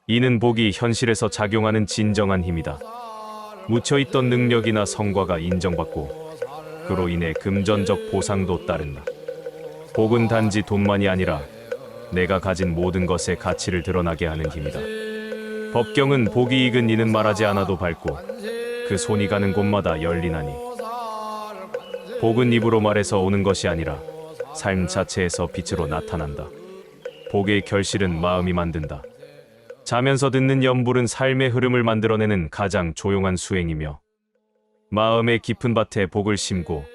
이는 복이 현실에서 작용하는 진정한 힘이다. 묻혀있던 능력이나 성과가 인정받고 그로 인해 금전적 보상도 따른다. 복은 단지 돈만이 아니라 내가 가진 모든 것의 가치를 드러나게 하는 힘이다. 법경은 복이 익은 이는 말하지 않아도 밟고 그 손이 가는 곳마다 열리나니 복은 입으로 말해서 오는 것이 아니라 삶 자체에서 빛으로 나타난다. 복의 결실은 마음이 만든다. 자면서 듣는 연불은 삶의 흐름을 만들어내는 가장 조용한 수행이며 마음의 깊은 밭에 복을 심고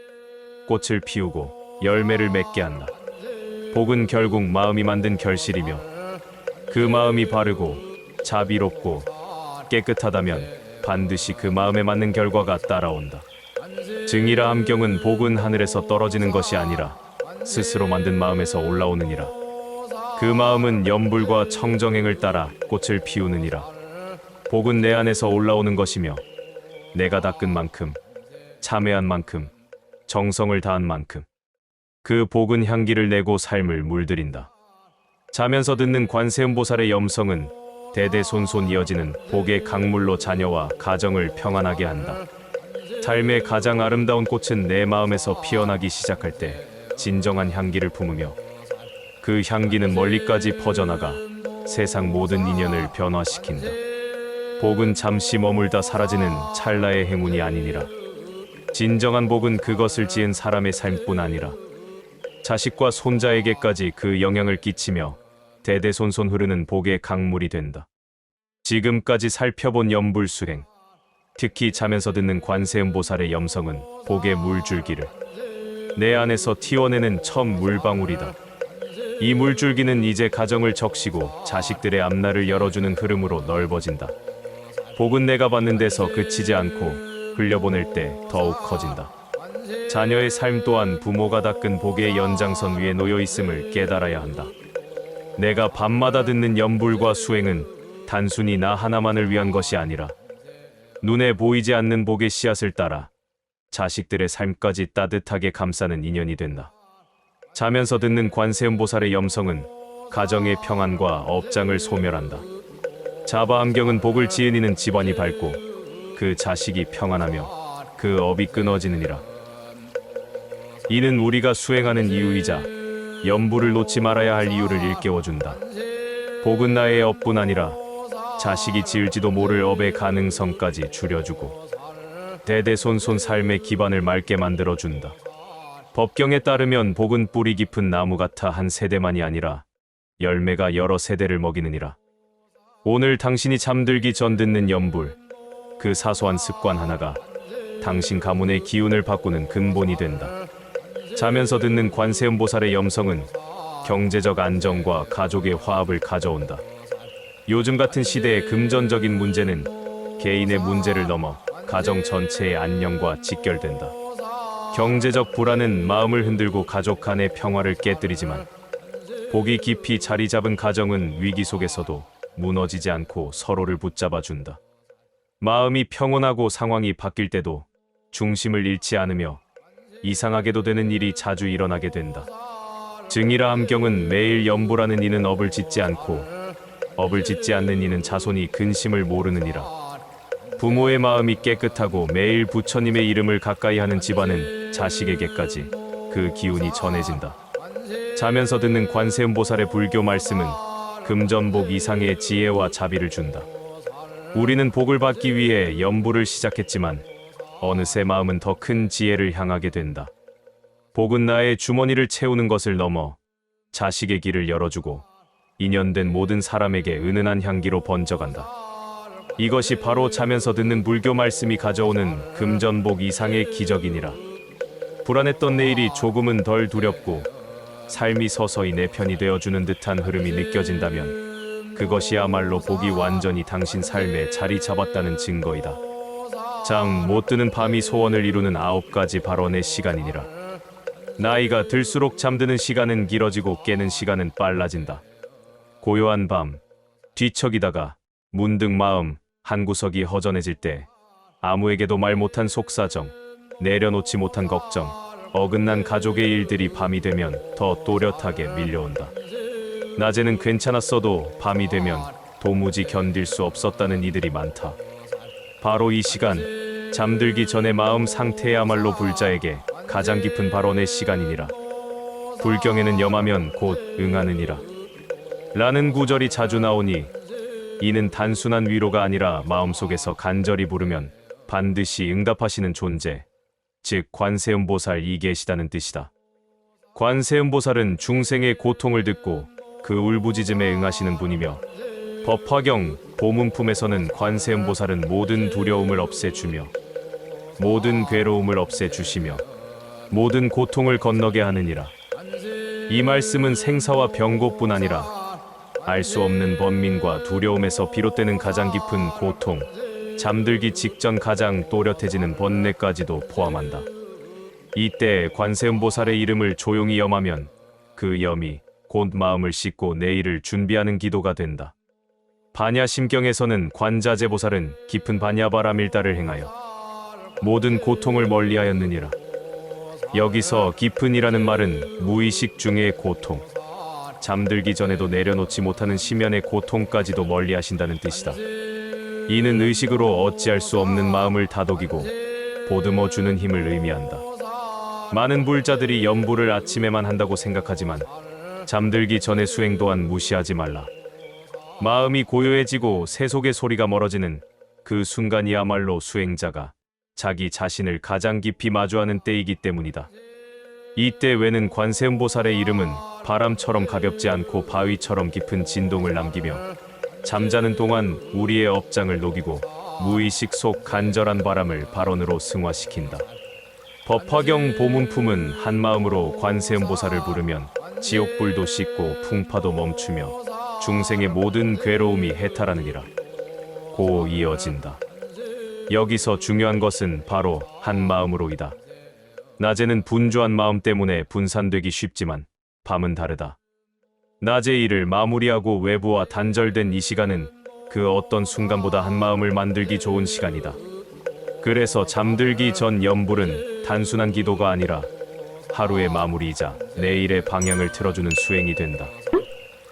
꽃을 피우고 열매를 맺게 한다. 복은 결국 마음이 만든 결실이며 그 마음이 바르고 자비롭고 깨끗하다면 반드시 그 마음에 맞는 결과가 따라온다. 증이라 함경은 복은 하늘에서 떨어지는 것이 아니라 스스로 만든 마음에서 올라오느니라. 그 마음은 연불과 청정행을 따라 꽃을 피우느니라. 복은 내 안에서 올라오는 것이며 내가 닦은 만큼, 참회한 만큼, 정성을 다한 만큼 그 복은 향기를 내고 삶을 물들인다. 자면서 듣는 관세음보살의 염성은 대대손손 이어지는 복의 강물로 자녀와 가정을 평안하게 한다. 삶의 가장 아름다운 꽃은 내 마음에서 피어나기 시작할 때 진정한 향기를 품으며 그 향기는 멀리까지 퍼져나가 세상 모든 인연을 변화시킨다. 복은 잠시 머물다 사라지는 찰나의 행운이 아니니라. 진정한 복은 그것을 지은 사람의 삶뿐 아니라 자식과 손자에게까지 그 영향을 끼치며 대대손손 흐르는 복의 강물이 된다. 지금까지 살펴본 연불수행, 특히 자면서 듣는 관세음보살의 염성은 복의 물줄기를 내 안에서 튀어내는 첫 물방울이다. 이 물줄기는 이제 가정을 적시고 자식들의 앞날을 열어주는 흐름으로 넓어진다. 복은 내가 받는 데서 그치지 않고 흘려보낼 때 더욱 커진다. 자녀의 삶 또한 부모가 닦은 복의 연장선 위에 놓여 있음을 깨달아야 한다. 내가 밤마다 듣는 연불과 수행은 단순히 나 하나만을 위한 것이 아니라 눈에 보이지 않는 복의 씨앗을 따라 자식들의 삶까지 따뜻하게 감싸는 인연이 된다. 자면서 듣는 관세음보살의 염성은 가정의 평안과 업장을 소멸한다. 자바암경은 복을 지은 이는 집안이 밝고 그 자식이 평안하며 그 업이 끊어지느니라. 이는 우리가 수행하는 이유이자 연불을 놓지 말아야 할 이유를 일깨워준다. 복은 나의 업뿐 아니라 자식이 지을지도 모를 업의 가능성까지 줄여주고 대대손손 삶의 기반을 맑게 만들어준다. 법경에 따르면 복은 뿌리 깊은 나무 같아 한 세대만이 아니라 열매가 여러 세대를 먹이느니라. 오늘 당신이 잠들기 전 듣는 연불, 그 사소한 습관 하나가 당신 가문의 기운을 바꾸는 근본이 된다. 자면서 듣는 관세음보살의 염성은 경제적 안정과 가족의 화합을 가져온다. 요즘 같은 시대의 금전적인 문제는 개인의 문제를 넘어 가정 전체의 안녕과 직결된다. 경제적 불안은 마음을 흔들고 가족 간의 평화를 깨뜨리지만 복이 깊이 자리 잡은 가정은 위기 속에서도 무너지지 않고 서로를 붙잡아준다. 마음이 평온하고 상황이 바뀔 때도 중심을 잃지 않으며 이상하게도 되는 일이 자주 일어나게 된다. 증이라 함경은 매일 염불하는 이는 업을 짓지 않고 업을 짓지 않는 이는 자손이 근심을 모르느니라. 부모의 마음이 깨끗하고 매일 부처님의 이름을 가까이 하는 집안은 자식에게까지 그 기운이 전해진다. 자면서 듣는 관세음보살의 불교 말씀은 금전복 이상의 지혜와 자비를 준다. 우리는 복을 받기 위해 염불을 시작했지만 어느새 마음은 더 큰 지혜를 향하게 된다. 복은 나의 주머니를 채우는 것을 넘어 자식의 길을 열어주고 인연된 모든 사람에게 은은한 향기로 번져간다. 이것이 바로 자면서 듣는 불교 말씀이 가져오는 금전복 이상의 기적이니라. 불안했던 내일이 조금은 덜 두렵고 삶이 서서히 내 편이 되어주는 듯한 흐름이 느껴진다면 그것이야말로 복이 완전히 당신 삶에 자리 잡았다는 증거이다. 장 못 드는 밤이 소원을 이루는 9가지 발언의 시간이니라. 나이가 들수록 잠드는 시간은 길어지고 깨는 시간은 빨라진다. 고요한 밤, 뒤척이다가 문득 마음 한구석이 허전해질 때 아무에게도 말 못한 속사정, 내려놓지 못한 걱정, 어긋난 가족의 일들이 밤이 되면 더 또렷하게 밀려온다. 낮에는 괜찮았어도 밤이 되면 도무지 견딜 수 없었다는 이들이 많다. 바로 이 시간, 잠들기 전의 마음 상태야말로 불자에게 가장 깊은 발언의 시간이니라. 불경에는 염하면 곧 응하느니라. 라는 구절이 자주 나오니 이는 단순한 위로가 아니라 마음속에서 간절히 부르면 반드시 응답하시는 존재, 즉 관세음보살 이 계시다는 뜻이다. 관세음보살은 중생의 고통을 듣고 그 울부짖음에 응하시는 분이며 법화경 보문품에서는 관세음보살은 모든 두려움을 없애주며 모든 괴로움을 없애주시며 모든 고통을 건너게 하느니라. 이 말씀은 생사와 병고뿐 아니라 알 수 없는 번민과 두려움에서 비롯되는 가장 깊은 고통, 잠들기 직전 가장 또렷해지는 번뇌까지도 포함한다. 이때 관세음보살의 이름을 조용히 염하면 그 염이 곧 마음을 씻고 내일을 준비하는 기도가 된다. 반야심경에서는 관자재보살은 깊은 반야바라밀다를 행하여 모든 고통을 멀리하였느니라. 여기서 깊은이라는 말은 무의식 중의 고통, 잠들기 전에도 내려놓지 못하는 심연의 고통까지도 멀리하신다는 뜻이다. 이는 의식으로 어찌할 수 없는 마음을 다독이고 보듬어 주는 힘을 의미한다. 많은 불자들이 염불을 아침에만 한다고 생각하지만 잠들기 전의 수행 또한 무시하지 말라. 마음이 고요해지고 세속의 소리가 멀어지는 그 순간이야말로 수행자가 자기 자신을 가장 깊이 마주하는 때이기 때문이다. 이때 외는 관세음보살의 이름은 바람처럼 가볍지 않고 바위처럼 깊은 진동을 남기며 잠자는 동안 우리의 업장을 녹이고 무의식 속 간절한 바람을 발언으로 승화시킨다. 법화경 보문품은 한마음으로 관세음보살을 부르면 지옥불도 씻고 풍파도 멈추며 중생의 모든 괴로움이 해탈하느니라. 고 이어진다. 여기서 중요한 것은 바로 한마음으로이다. 낮에는 분주한 마음 때문에 분산되기 쉽지만 밤은 다르다. 낮의 일을 마무리하고 외부와 단절된 이 시간은 그 어떤 순간보다 한마음을 만들기 좋은 시간이다. 그래서 잠들기 전 염불은 단순한 기도가 아니라 하루의 마무리이자 내일의 방향을 틀어주는 수행이 된다.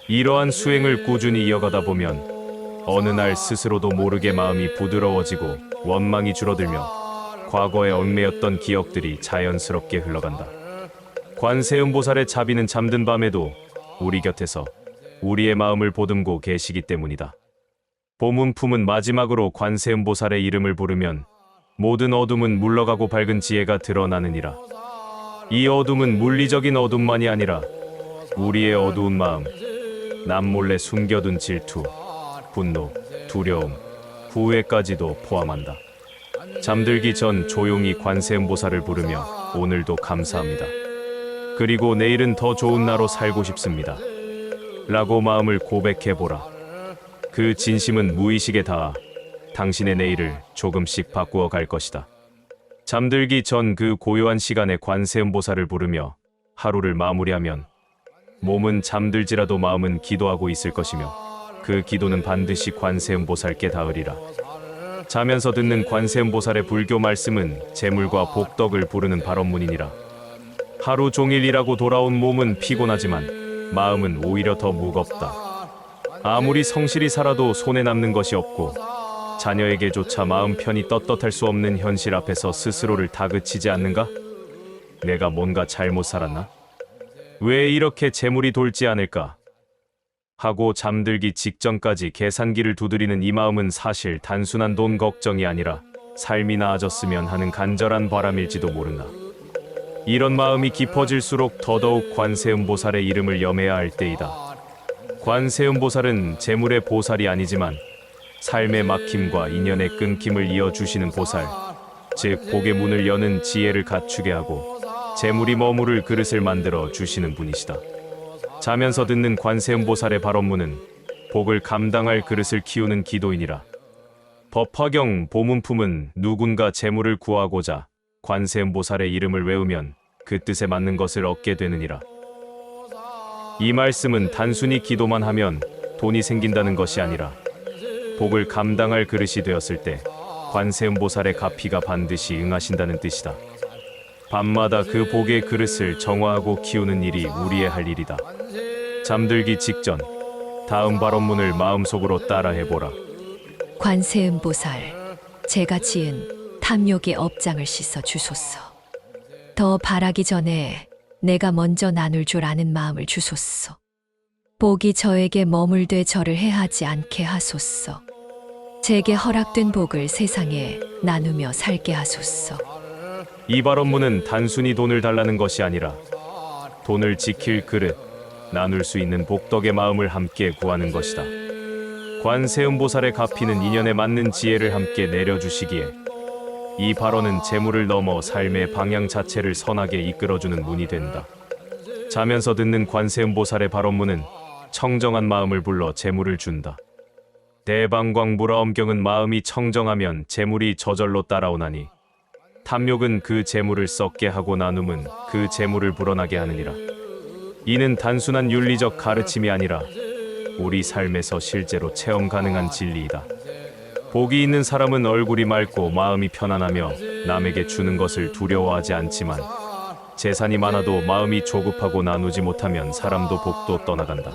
이러한 수행을 꾸준히 이어가다 보면 어느 날 스스로도 모르게 마음이 부드러워지고 원망이 줄어들며 과거에 얽매였던 기억들이 자연스럽게 흘러간다. 관세음보살의 자비는 잠든 밤에도 우리 곁에서 우리의 마음을 보듬고 계시기 때문이다. 보문품은 마지막으로 관세음보살의 이름을 부르면 모든 어둠은 물러가고 밝은 지혜가 드러나느니라. 이 어둠은 물리적인 어둠만이 아니라 우리의 어두운 마음, 남몰래 숨겨둔 질투, 분노, 두려움, 후회까지도 포함한다. 잠들기 전 조용히 관세음보살을 부르며 오늘도 감사합니다. 그리고 내일은 더 좋은 나로 살고 싶습니다. 라고 마음을 고백해보라. 그 진심은 무의식에 닿아 당신의 내일을 조금씩 바꾸어 갈 것이다. 잠들기 전 그 고요한 시간에 관세음보살을 부르며 하루를 마무리하면 몸은 잠들지라도 마음은 기도하고 있을 것이며 그 기도는 반드시 관세음보살께 닿으리라. 자면서 듣는 관세음보살의 불교 말씀은 재물과 복덕을 부르는 발언문이니라. 하루 종일 일하고 돌아온 몸은 피곤하지만 마음은 오히려 더 무겁다. 아무리 성실히 살아도 손에 남는 것이 없고 자녀에게조차 마음 편히 떳떳할 수 없는 현실 앞에서 스스로를 다그치지 않는가? 내가 뭔가 잘못 살았나? 왜 이렇게 재물이 돌지 않을까? 하고 잠들기 직전까지 계산기를 두드리는 이 마음은 사실 단순한 돈 걱정이 아니라 삶이 나아졌으면 하는 간절한 바람일지도 모른다. 이런 마음이 깊어질수록 더더욱 관세음보살의 이름을 염해야 할 때이다. 관세음보살은 재물의 보살이 아니지만 삶의 막힘과 인연의 끊김을 이어주시는 보살, 즉 복의 문을 여는 지혜를 갖추게 하고 재물이 머무를 그릇을 만들어 주시는 분이시다. 자면서 듣는 관세음보살의 발언문은 복을 감당할 그릇을 키우는 기도이니라. 법화경 보문품은 누군가 재물을 구하고자 관세음보살의 이름을 외우면 그 뜻에 맞는 것을 얻게 되느니라. 이 말씀은 단순히 기도만 하면 돈이 생긴다는 것이 아니라 복을 감당할 그릇이 되었을 때 관세음보살의 가피가 반드시 응하신다는 뜻이다. 밤마다 그 복의 그릇을 정화하고 키우는 일이 우리의 할 일이다. 잠들기 직전 다음 발언문을 마음속으로 따라해보라. 관세음보살, 제가 지은 탐욕의 업장을 씻어 주소서. 더 바라기 전에 내가 먼저 나눌 줄 아는 마음을 주소서. 복이 저에게 머물되 저를 해하지 않게 하소서. 제게 허락된 복을 세상에 나누며 살게 하소서. 이 발언문은 단순히 돈을 달라는 것이 아니라 돈을 지킬 그릇, 나눌 수 있는 복덕의 마음을 함께 구하는 것이다. 관세음보살의 가피는 인연에 맞는 지혜를 함께 내려주시기에 이 발언은 재물을 넘어 삶의 방향 자체를 선하게 이끌어주는 문이 된다. 자면서 듣는 관세음보살의 발언문은 청정한 마음을 불러 재물을 준다. 대방광불화엄경은 마음이 청정하면 재물이 저절로 따라오나니 탐욕은 그 재물을 썩게 하고 나눔은 그 재물을 불어나게 하느니라. 이는 단순한 윤리적 가르침이 아니라 우리 삶에서 실제로 체험 가능한 진리이다. 복이 있는 사람은 얼굴이 맑고 마음이 편안하며 남에게 주는 것을 두려워하지 않지만 재산이 많아도 마음이 조급하고 나누지 못하면 사람도 복도 떠나간다.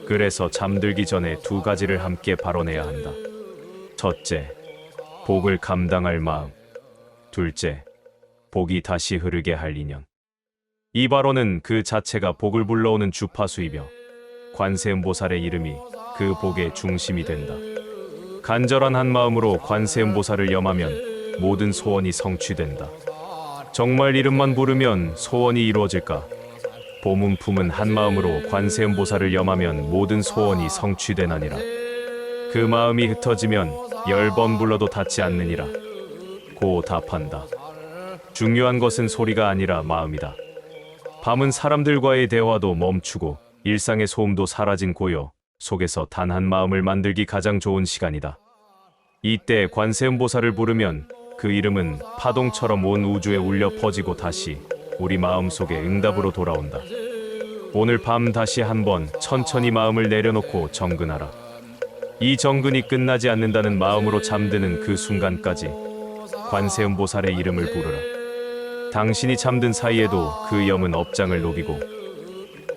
그래서 잠들기 전에 두 가지를 함께 발언해야 한다. 첫째, 복을 감당할 마음. 둘째, 복이 다시 흐르게 할 인연. 이 발언은 그 자체가 복을 불러오는 주파수이며 관세음보살의 이름이 그 복의 중심이 된다. 간절한 한 마음으로 관세음보살을 염하면 모든 소원이 성취된다. 정말 이름만 부르면 소원이 이루어질까? 보문품은 한 마음으로 관세음보살을 염하면 모든 소원이 성취되나니라. 그 마음이 흩어지면 10번 불러도 닿지 않느니라. 고 답한다. 중요한 것은 소리가 아니라 마음이다. 밤은 사람들과의 대화도 멈추고 일상의 소음도 사라진 고요 속에서 단 한 마음을 만들기 가장 좋은 시간이다. 이때 관세음보살을 부르면 그 이름은 파동처럼 온 우주에 울려 퍼지고 다시 우리 마음속에 응답으로 돌아온다. 오늘 밤 다시 한번 천천히 마음을 내려놓고 정근하라. 이 정근이 끝나지 않는다는 마음으로 잠드는 그 순간까지 관세음보살의 이름을 부르라. 당신이 잠든 사이에도 그 염은 업장을 녹이고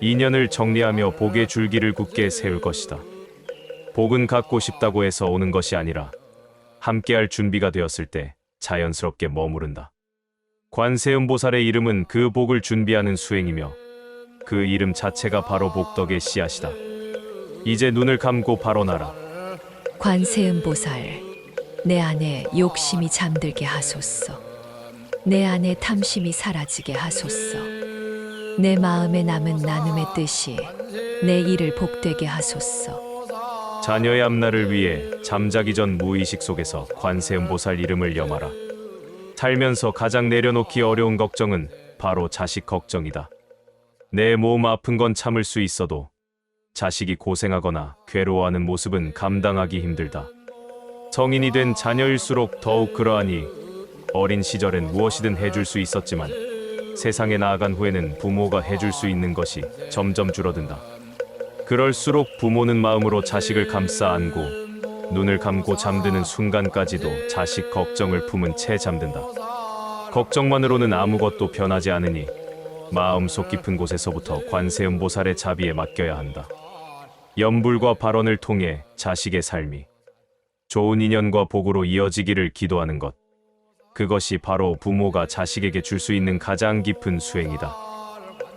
인연을 정리하며 복의 줄기를 굳게 세울 것이다. 복은 갖고 싶다고 해서 오는 것이 아니라 함께할 준비가 되었을 때 자연스럽게 머무른다. 관세음보살의 이름은 그 복을 준비하는 수행이며 그 이름 자체가 바로 복덕의 씨앗이다. 이제 눈을 감고 발언하라. 관세음보살, 내 안에 욕심이 잠들게 하소서. 내 안에 탐심이 사라지게 하소서. 내 마음에 남은 나눔의 뜻이 내 일을 복되게 하소서. 자녀의 앞날을 위해 잠자기 전 무의식 속에서 관세음보살 이름을 염하라. 살면서 가장 내려놓기 어려운 걱정은 바로 자식 걱정이다. 내 몸 아픈 건 참을 수 있어도 자식이 고생하거나 괴로워하는 모습은 감당하기 힘들다. 성인이 된 자녀일수록 더욱 그러하니 어린 시절엔 무엇이든 해줄 수 있었지만 세상에 나아간 후에는 부모가 해줄 수 있는 것이 점점 줄어든다. 그럴수록 부모는 마음으로 자식을 감싸 안고 눈을 감고 잠드는 순간까지도 자식 걱정을 품은 채 잠든다. 걱정만으로는 아무것도 변하지 않으니 마음속 깊은 곳에서부터 관세음보살의 자비에 맡겨야 한다. 염불과 발언을 통해 자식의 삶이 좋은 인연과 복으로 이어지기를 기도하는 것. 그것이 바로 부모가 자식에게 줄 수 있는 가장 깊은 수행이다.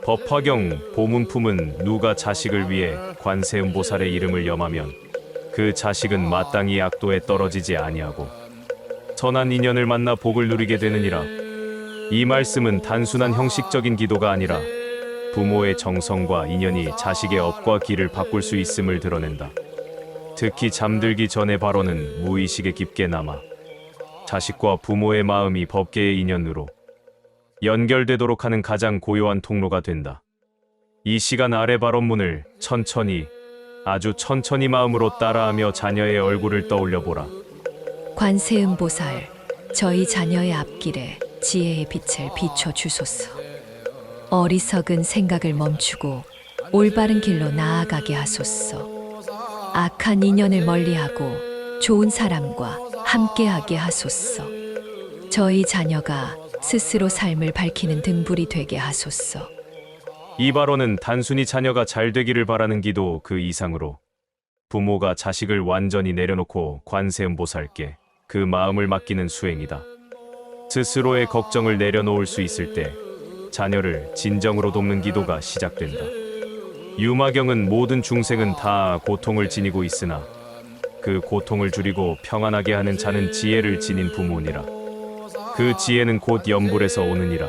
법화경 보문품은 누가 자식을 위해 관세음보살의 이름을 염하면 그 자식은 마땅히 악도에 떨어지지 아니하고 선한 인연을 만나 복을 누리게 되느니라. 이 말씀은 단순한 형식적인 기도가 아니라 부모의 정성과 인연이 자식의 업과 길을 바꿀 수 있음을 드러낸다. 특히 잠들기 전의 발언은 무의식에 깊게 남아 자식과 부모의 마음이 법계의 인연으로 연결되도록 하는 가장 고요한 통로가 된다. 이 시간 아래 발언문을 천천히, 아주 천천히 마음으로 따라하며 자녀의 얼굴을 떠올려 보라. 관세음보살, 저희 자녀의 앞길에 지혜의 빛을 비춰 주소서. 어리석은 생각을 멈추고 올바른 길로 나아가게 하소서. 악한 인연을 멀리하고 좋은 사람과 함께하게 하소서. 저희 자녀가 스스로 삶을 밝히는 등불이 되게 하소서. 이 발언은 단순히 자녀가 잘 되기를 바라는 기도 그 이상으로 부모가 자식을 완전히 내려놓고 관세음보살께 그 마음을 맡기는 수행이다. 스스로의 걱정을 내려놓을 수 있을 때 자녀를 진정으로 돕는 기도가 시작된다. 유마경은 모든 중생은 다 고통을 지니고 있으나 그 고통을 줄이고 평안하게 하는 자는 지혜를 지닌 부모니라. 그 지혜는 곧 염불에서 오느니라.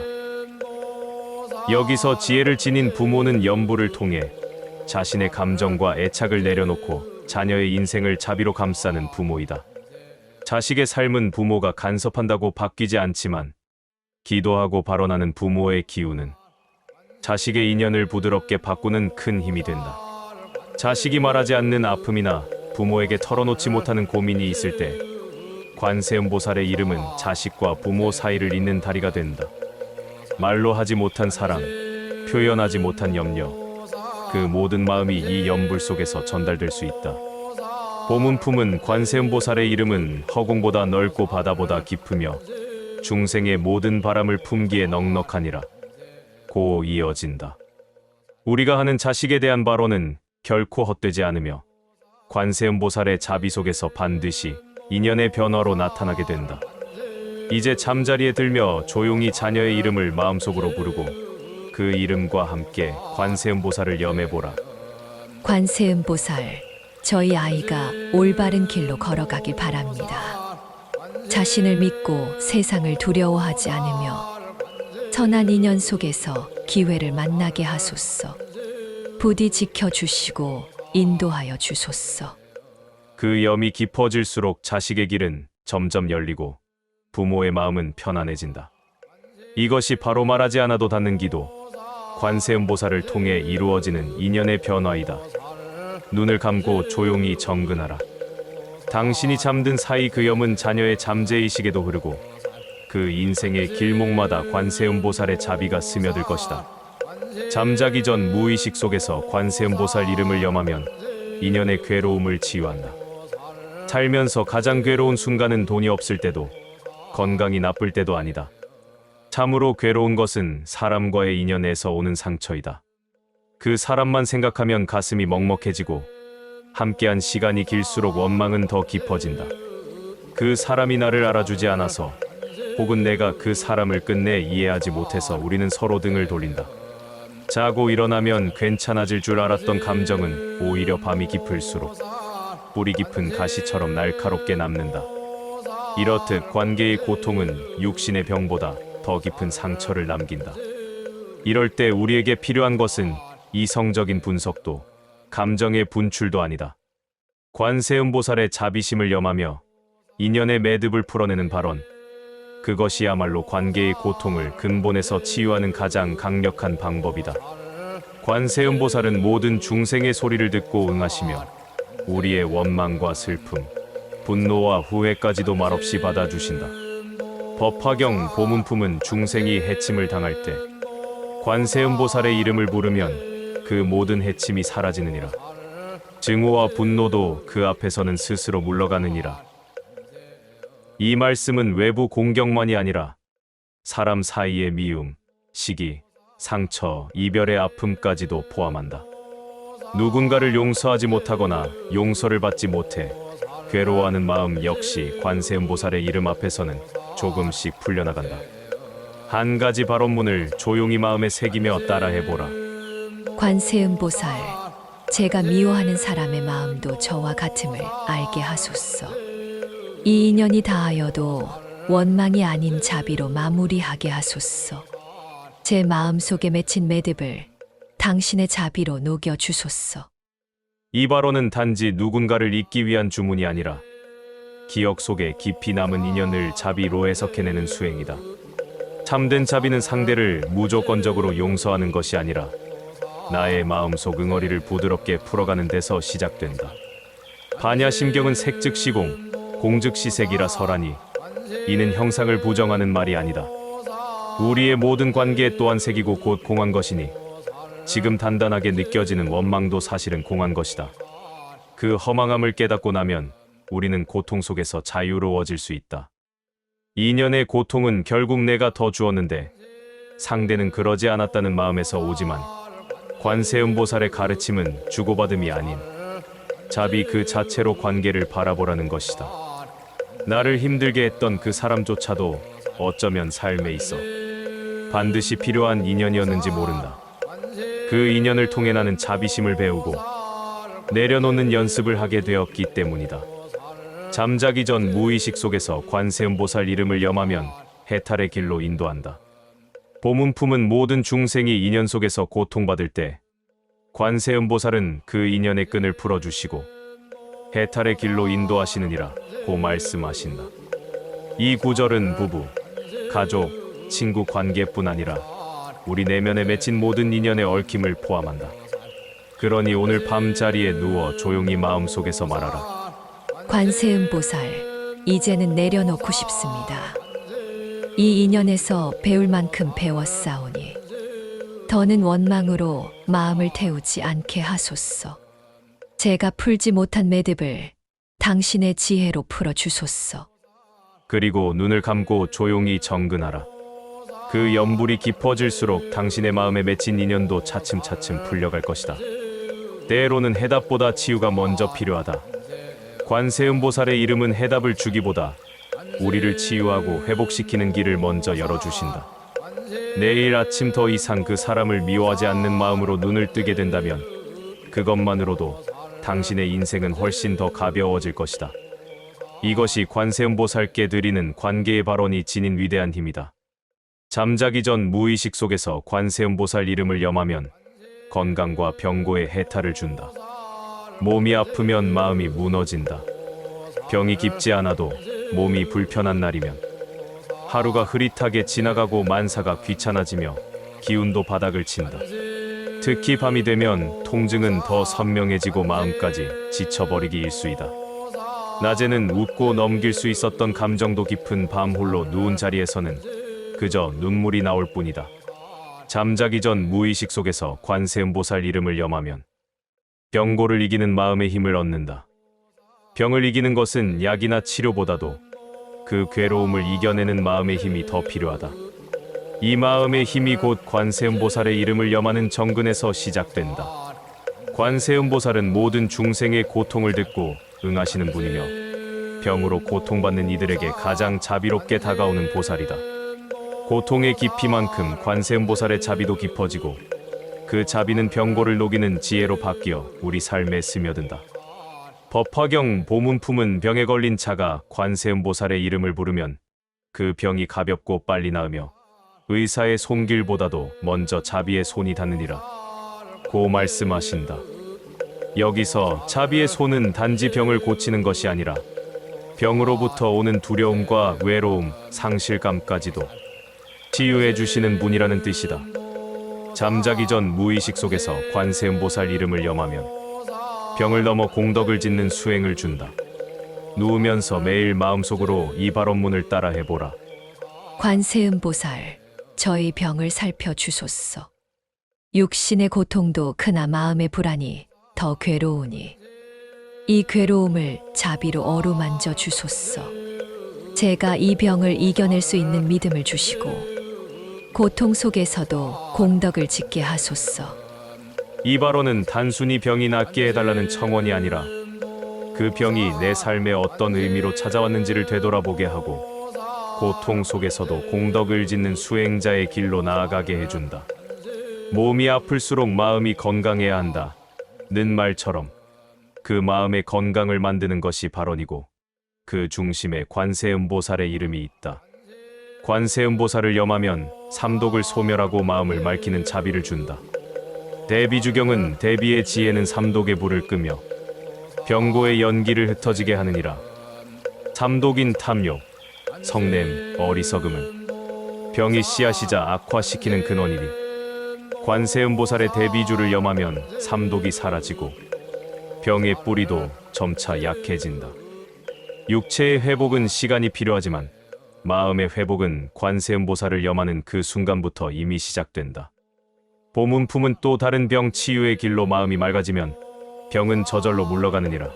여기서 지혜를 지닌 부모는 염불을 통해 자신의 감정과 애착을 내려놓고 자녀의 인생을 자비로 감싸는 부모이다. 자식의 삶은 부모가 간섭한다고 바뀌지 않지만 기도하고 발언하는 부모의 기운은 자식의 인연을 부드럽게 바꾸는 큰 힘이 된다. 자식이 말하지 않는 아픔이나 부모에게 털어놓지 못하는 고민이 있을 때 관세음보살의 이름은 자식과 부모 사이를 잇는 다리가 된다. 말로 하지 못한 사랑, 표현하지 못한 염려, 그 모든 마음이 이 염불 속에서 전달될 수 있다. 보문품은 관세음보살의 이름은 허공보다 넓고 바다보다 깊으며 중생의 모든 바람을 품기에 넉넉하니라. 고 이어진다. 우리가 하는 자식에 대한 발언은 결코 헛되지 않으며 관세음보살의 자비 속에서 반드시 인연의 변화로 나타나게 된다. 이제 잠자리에 들며 조용히 자녀의 이름을 마음속으로 부르고 그 이름과 함께 관세음보살을 염해보라. 관세음보살, 저희 아이가 올바른 길로 걸어가길 바랍니다. 자신을 믿고 세상을 두려워하지 않으며 선한 인연 속에서 기회를 만나게 하소서. 부디 지켜주시고 인도하여 주소서. 그 염이 깊어질수록 자식의 길은 점점 열리고 부모의 마음은 편안해진다. 이것이 바로 말하지 않아도 닿는 기도, 관세음보살을 통해 이루어지는 인연의 변화이다. 눈을 감고 조용히 정근하라. 당신이 잠든 사이 그 염은 자녀의 잠재의식에도 흐르고 그 인생의 길목마다 관세음보살의 자비가 스며들 것이다. 잠자기 전 무의식 속에서 관세음보살 이름을 염하면 인연의 괴로움을 치유한다. 살면서 가장 괴로운 순간은 돈이 없을 때도 건강이 나쁠 때도 아니다. 참으로 괴로운 것은 사람과의 인연에서 오는 상처이다. 그 사람만 생각하면 가슴이 먹먹해지고 함께한 시간이 길수록 원망은 더 깊어진다. 그 사람이 나를 알아주지 않아서 혹은 내가 그 사람을 끝내 이해하지 못해서 우리는 서로 등을 돌린다. 자고 일어나면 괜찮아질 줄 알았던 감정은 오히려 밤이 깊을수록 뿌리 깊은 가시처럼 날카롭게 남는다. 이렇듯 관계의 고통은 육신의 병보다 더 깊은 상처를 남긴다. 이럴 때 우리에게 필요한 것은 이성적인 분석도 감정의 분출도 아니다. 관세음보살의 자비심을 염하며 인연의 매듭을 풀어내는 발언. 그것이야말로 관계의 고통을 근본에서 치유하는 가장 강력한 방법이다. 관세음보살은 모든 중생의 소리를 듣고 응하시며 우리의 원망과 슬픔, 분노와 후회까지도 말없이 받아주신다. 법화경 보문품은 중생이 해침을 당할 때 관세음보살의 이름을 부르면 그 모든 해침이 사라지느니라. 증오와 분노도 그 앞에서는 스스로 물러가느니라. 이 말씀은 외부 공경만이 아니라 사람 사이의 미움, 시기, 상처, 이별의 아픔까지도 포함한다. 누군가를 용서하지 못하거나 용서를 받지 못해 괴로워하는 마음 역시 관세음보살의 이름 앞에서는 조금씩 풀려나간다. 한 가지 발언문을 조용히 마음에 새기며 따라해보라. 관세음보살, 제가 미워하는 사람의 마음도 저와 같음을 알게 하소서. 이 인연이 다하여도 원망이 아닌 자비로 마무리하게 하소서. 제 마음속에 맺힌 매듭을 당신의 자비로 녹여 주소서. 이 발언은 단지 누군가를 잊기 위한 주문이 아니라 기억 속에 깊이 남은 인연을 자비로 해석해내는 수행이다. 참된 자비는 상대를 무조건적으로 용서하는 것이 아니라 나의 마음속 응어리를 부드럽게 풀어가는 데서 시작된다. 반야심경은 색즉시공, 공즉시색이라 설하니 이는 형상을 부정하는 말이 아니다. 우리의 모든 관계 또한 색이고 곧 공한 것이니 지금 단단하게 느껴지는 원망도 사실은 공한 것이다. 그 허망함을 깨닫고 나면 우리는 고통 속에서 자유로워질 수 있다. 인연의 고통은 결국 내가 더 주었는데 상대는 그러지 않았다는 마음에서 오지만 관세음보살의 가르침은 주고받음이 아닌 자비 그 자체로 관계를 바라보라는 것이다. 나를 힘들게 했던 그 사람조차도 어쩌면 삶에 있어 반드시 필요한 인연이었는지 모른다. 그 인연을 통해 나는 자비심을 배우고 내려놓는 연습을 하게 되었기 때문이다. 잠자기 전 무의식 속에서 관세음보살 이름을 염하면 해탈의 길로 인도한다. 보문품은 모든 중생이 인연 속에서 고통받을 때 관세음보살은 그 인연의 끈을 풀어주시고 해탈의 길로 인도하시느니라 고 말씀하신다. 이 구절은 부부, 가족, 친구 관계뿐 아니라 우리 내면에 맺힌 모든 인연의 얽힘을 포함한다. 그러니 오늘 밤 자리에 누워 조용히 마음속에서 말하라. 관세음보살, 이제는 내려놓고 싶습니다. 이 인연에서 배울 만큼 배웠사오니 더는 원망으로 마음을 태우지 않게 하소서. 제가 풀지 못한 매듭을 당신의 지혜로 풀어주소서. 그리고 눈을 감고 조용히 정근하라. 그 연불이 깊어질수록 당신의 마음에 맺힌 인연도 차츰차츰 풀려갈 것이다. 때로는 해답보다 치유가 먼저 필요하다. 관세음보살의 이름은 해답을 주기보다 우리를 치유하고 회복시키는 길을 먼저 열어주신다. 내일 아침 더 이상 그 사람을 미워하지 않는 마음으로 눈을 뜨게 된다면 그것만으로도 당신의 인생은 훨씬 더 가벼워질 것이다. 이것이 관세음보살께 드리는 관계의 발언이 지닌 위대한 힘이다. 잠자기 전 무의식 속에서 관세음보살 이름을 염하면 건강과 병고에 해탈을 준다. 몸이 아프면 마음이 무너진다. 병이 깊지 않아도 몸이 불편한 날이면 하루가 흐릿하게 지나가고 만사가 귀찮아지며 기운도 바닥을 친다. 특히 밤이 되면 통증은 더 선명해지고 마음까지 지쳐버리기 일쑤이다. 낮에는 웃고 넘길 수 있었던 감정도 깊은 밤 홀로 누운 자리에서는 그저 눈물이 나올 뿐이다. 잠자기 전 무의식 속에서 관세음보살 이름을 염하면 병고를 이기는 마음의 힘을 얻는다. 병을 이기는 것은 약이나 치료보다도 그 괴로움을 이겨내는 마음의 힘이 더 필요하다. 이 마음의 힘이 곧 관세음보살의 이름을 염하는 정근에서 시작된다. 관세음보살은 모든 중생의 고통을 듣고 응하시는 분이며 병으로 고통받는 이들에게 가장 자비롭게 다가오는 보살이다. 고통의 깊이만큼 관세음보살의 자비도 깊어지고 그 자비는 병고를 녹이는 지혜로 바뀌어 우리 삶에 스며든다. 법화경 보문품은 병에 걸린 자가 관세음보살의 이름을 부르면 그 병이 가볍고 빨리 나으며 의사의 손길보다도 먼저 자비의 손이 닿느니라 고 말씀하신다. 여기서 자비의 손은 단지 병을 고치는 것이 아니라 병으로부터 오는 두려움과 외로움, 상실감까지도 치유해 주시는 분이라는 뜻이다. 잠자기 전 무의식 속에서 관세음보살 이름을 염하면 병을 넘어 공덕을 짓는 수행을 준다. 누우면서 매일 마음속으로 이 발언문을 따라 해보라. 관세음보살, 저희 병을 살펴 주소서. 육신의 고통도 크나 마음의 불안이 더 괴로우니 이 괴로움을 자비로 어루만져 주소서. 제가 이 병을 이겨낼 수 있는 믿음을 주시고 고통 속에서도 공덕을 짓게 하소서. 이 발언은 단순히 병이 낫게 해달라는 청원이 아니라 그 병이 내 삶에 어떤 의미로 찾아왔는지를 되돌아보게 하고 고통 속에서도 공덕을 짓는 수행자의 길로 나아가게 해준다. 몸이 아플수록 마음이 건강해야 한다. 는 말처럼 그 마음의 건강을 만드는 것이 발언이고 그 중심에 관세음보살의 이름이 있다. 관세음보살을 염하면 삼독을 소멸하고 마음을 맑히는 자비를 준다. 대비주경은 대비의 지혜는 삼독의 불을 끄며 병고의 연기를 흩어지게 하느니라. 삼독인 탐욕, 성냄, 어리석음은 병이 씨앗이자 악화시키는 근원이니 관세음보살의 대비주를 염하면 삼독이 사라지고 병의 뿌리도 점차 약해진다. 육체의 회복은 시간이 필요하지만 마음의 회복은 관세음보살을 염하는 그 순간부터 이미 시작된다. 보문 품은 또 다른 병 치유의 길로 마음이 맑아지면 병은 저절로 물러가느니라.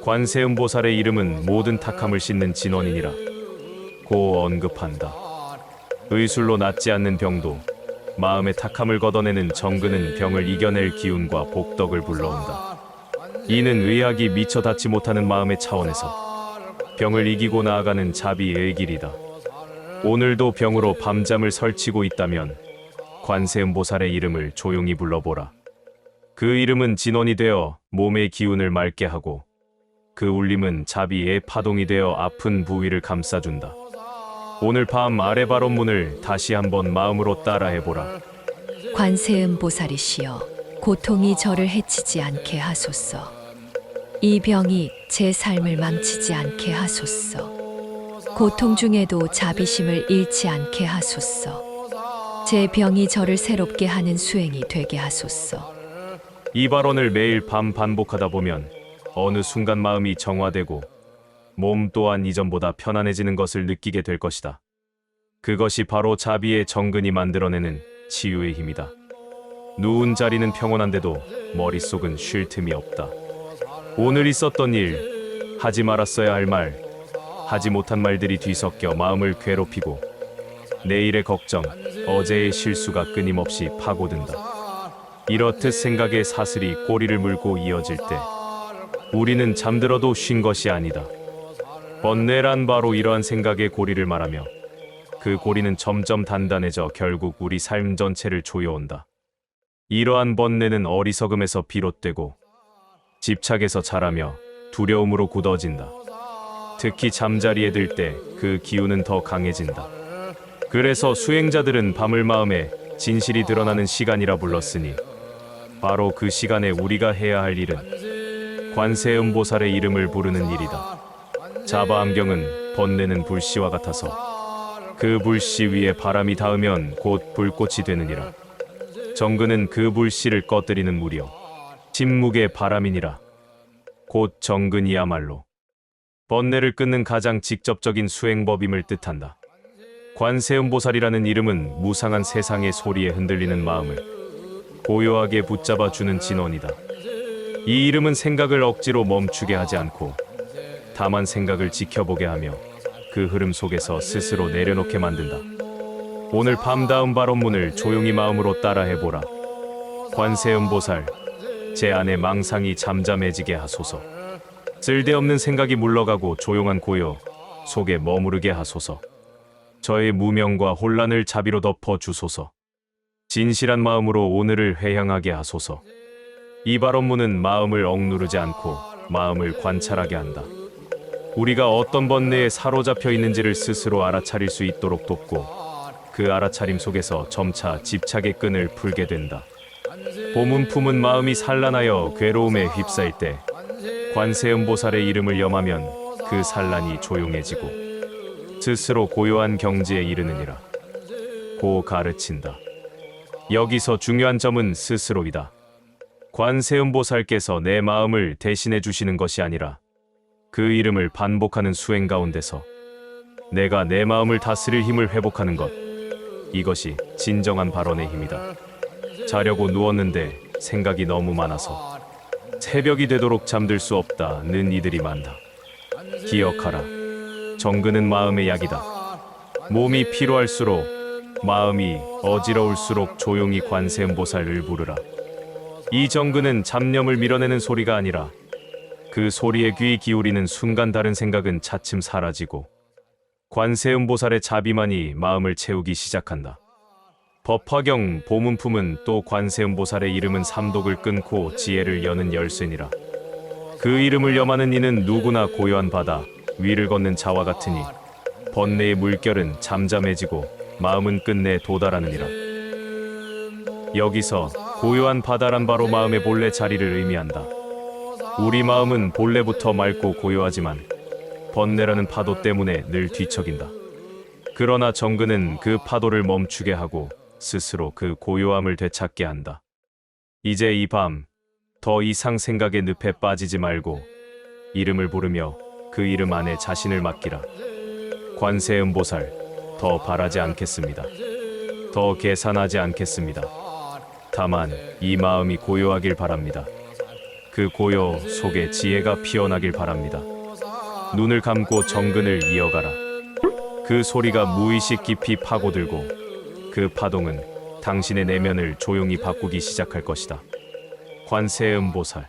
관세음보살의 이름은 모든 탁함을 씻는 진원이니라 고 언급한다. 의술로 낫지 않는 병도 마음의 탁함을 걷어내는 정근은 병을 이겨낼 기운과 복덕을 불러온다. 이는 의학이 미처 닿지 못하는 마음의 차원에서 병을 이기고 나아가는 자비의 길이다. 오늘도 병으로 밤잠을 설치고 있다면 관세음보살의 이름을 조용히 불러보라. 그 이름은 진원이 되어 몸의 기운을 맑게 하고 그 울림은 자비의 파동이 되어 아픈 부위를 감싸준다. 오늘 밤 아래 발언문을 다시 한번 마음으로 따라해보라. 관세음보살이시여, 고통이 저를 해치지 않게 하소서. 이 병이 제 삶을 망치지 않게 하소서. 고통 중에도 자비심을 잃지 않게 하소서. 제 병이 저를 새롭게 하는 수행이 되게 하소서. 이 발언을 매일 밤 반복하다 보면 어느 순간 마음이 정화되고 몸 또한 이전보다 편안해지는 것을 느끼게 될 것이다. 그것이 바로 자비의 정근이 만들어내는 치유의 힘이다. 누운 자리는 평온한데도 머릿속은 쉴 틈이 없다. 오늘 있었던 일, 하지 말았어야 할 말, 하지 못한 말들이 뒤섞여 마음을 괴롭히고 내일의 걱정, 어제의 실수가 끊임없이 파고든다. 이렇듯 생각에 사슬이 꼬리를 물고 이어질 때 우리는 잠들어도 쉰 것이 아니다. 번뇌란 바로 이러한 생각의 고리를 말하며 그 고리는 점점 단단해져 결국 우리 삶 전체를 조여온다. 이러한 번뇌는 어리석음에서 비롯되고 집착에서 자라며 두려움으로 굳어진다. 특히 잠자리에 들 때 그 기운은 더 강해진다. 그래서 수행자들은 밤을 마음에 진실이 드러나는 시간이라 불렀으니 바로 그 시간에 우리가 해야 할 일은 관세음보살의 이름을 부르는 일이다. 자바암경은 번뇌는 불씨와 같아서 그 불씨 위에 바람이 닿으면 곧 불꽃이 되느니라. 정근은 그 불씨를 꺼뜨리는 무려 침묵의 바람이니라. 곧 정근이야말로 번뇌를 끊는 가장 직접적인 수행법임을 뜻한다. 관세음보살이라는 이름은 무상한 세상의 소리에 흔들리는 마음을 고요하게 붙잡아 주는 진원이다. 이 이름은 생각을 억지로 멈추게 하지 않고 다만 생각을 지켜보게 하며 그 흐름 속에서 스스로 내려놓게 만든다. 오늘 밤 다음 발언문을 조용히 마음으로 따라해보라. 관세음보살, 제 안에 망상이 잠잠해지게 하소서. 쓸데없는 생각이 물러가고 조용한 고요 속에 머무르게 하소서. 저의 무명과 혼란을 자비로 덮어 주소서. 진실한 마음으로 오늘을 회향하게 하소서. 이 발언문은 마음을 억누르지 않고 마음을 관찰하게 한다. 우리가 어떤 번뇌에 사로잡혀 있는지를 스스로 알아차릴 수 있도록 돕고 그 알아차림 속에서 점차 집착의 끈을 풀게 된다. 봄은 품은 마음이 산란하여 괴로움에 휩싸일 때 관세음보살의 이름을 염하면 그 산란이 조용해지고 스스로 고요한 경지에 이르느니라. 고 가르친다. 여기서 중요한 점은 스스로이다. 관세음보살께서 내 마음을 대신해 주시는 것이 아니라 그 이름을 반복하는 수행 가운데서 내가 내 마음을 다스릴 힘을 회복하는 것, 이것이 진정한 발언의 힘이다. 자려고 누웠는데 생각이 너무 많아서 새벽이 되도록 잠들 수 없다는 이들이 많다. 기억하라. 정근은 마음의 약이다. 몸이 피로할수록, 마음이 어지러울수록 조용히 관세음보살을 부르라. 이 정근은 잡념을 밀어내는 소리가 아니라 그 소리에 귀 기울이는 순간 다른 생각은 차츰 사라지고 관세음보살의 자비만이 마음을 채우기 시작한다. 법화경 보문품은 또 관세음보살의 이름은 삼독을 끊고 지혜를 여는 열쇠니라. 그 이름을 염하는 이는 누구나 고요한 바다 위를 걷는 자와 같으니 번뇌의 물결은 잠잠해지고 마음은 끝내 도달하느니라. 여기서 고요한 바다란 바로 마음의 본래 자리를 의미한다. 우리 마음은 본래부터 맑고 고요하지만 번뇌라는 파도 때문에 늘 뒤척인다. 그러나 정근은 그 파도를 멈추게 하고 스스로 그 고요함을 되찾게 한다. 이제 이 밤 더 이상 생각의 늪에 빠지지 말고 이름을 부르며 그 이름 안에 자신을 맡기라. 관세음보살, 더 바라지 않겠습니다. 더 계산하지 않겠습니다. 다만 이 마음이 고요하길 바랍니다. 그 고요 속에 지혜가 피어나길 바랍니다. 눈을 감고 정근을 이어가라. 그 소리가 무의식 깊이 파고들고 그 파동은 당신의 내면을 조용히 바꾸기 시작할 것이다. 관세음보살.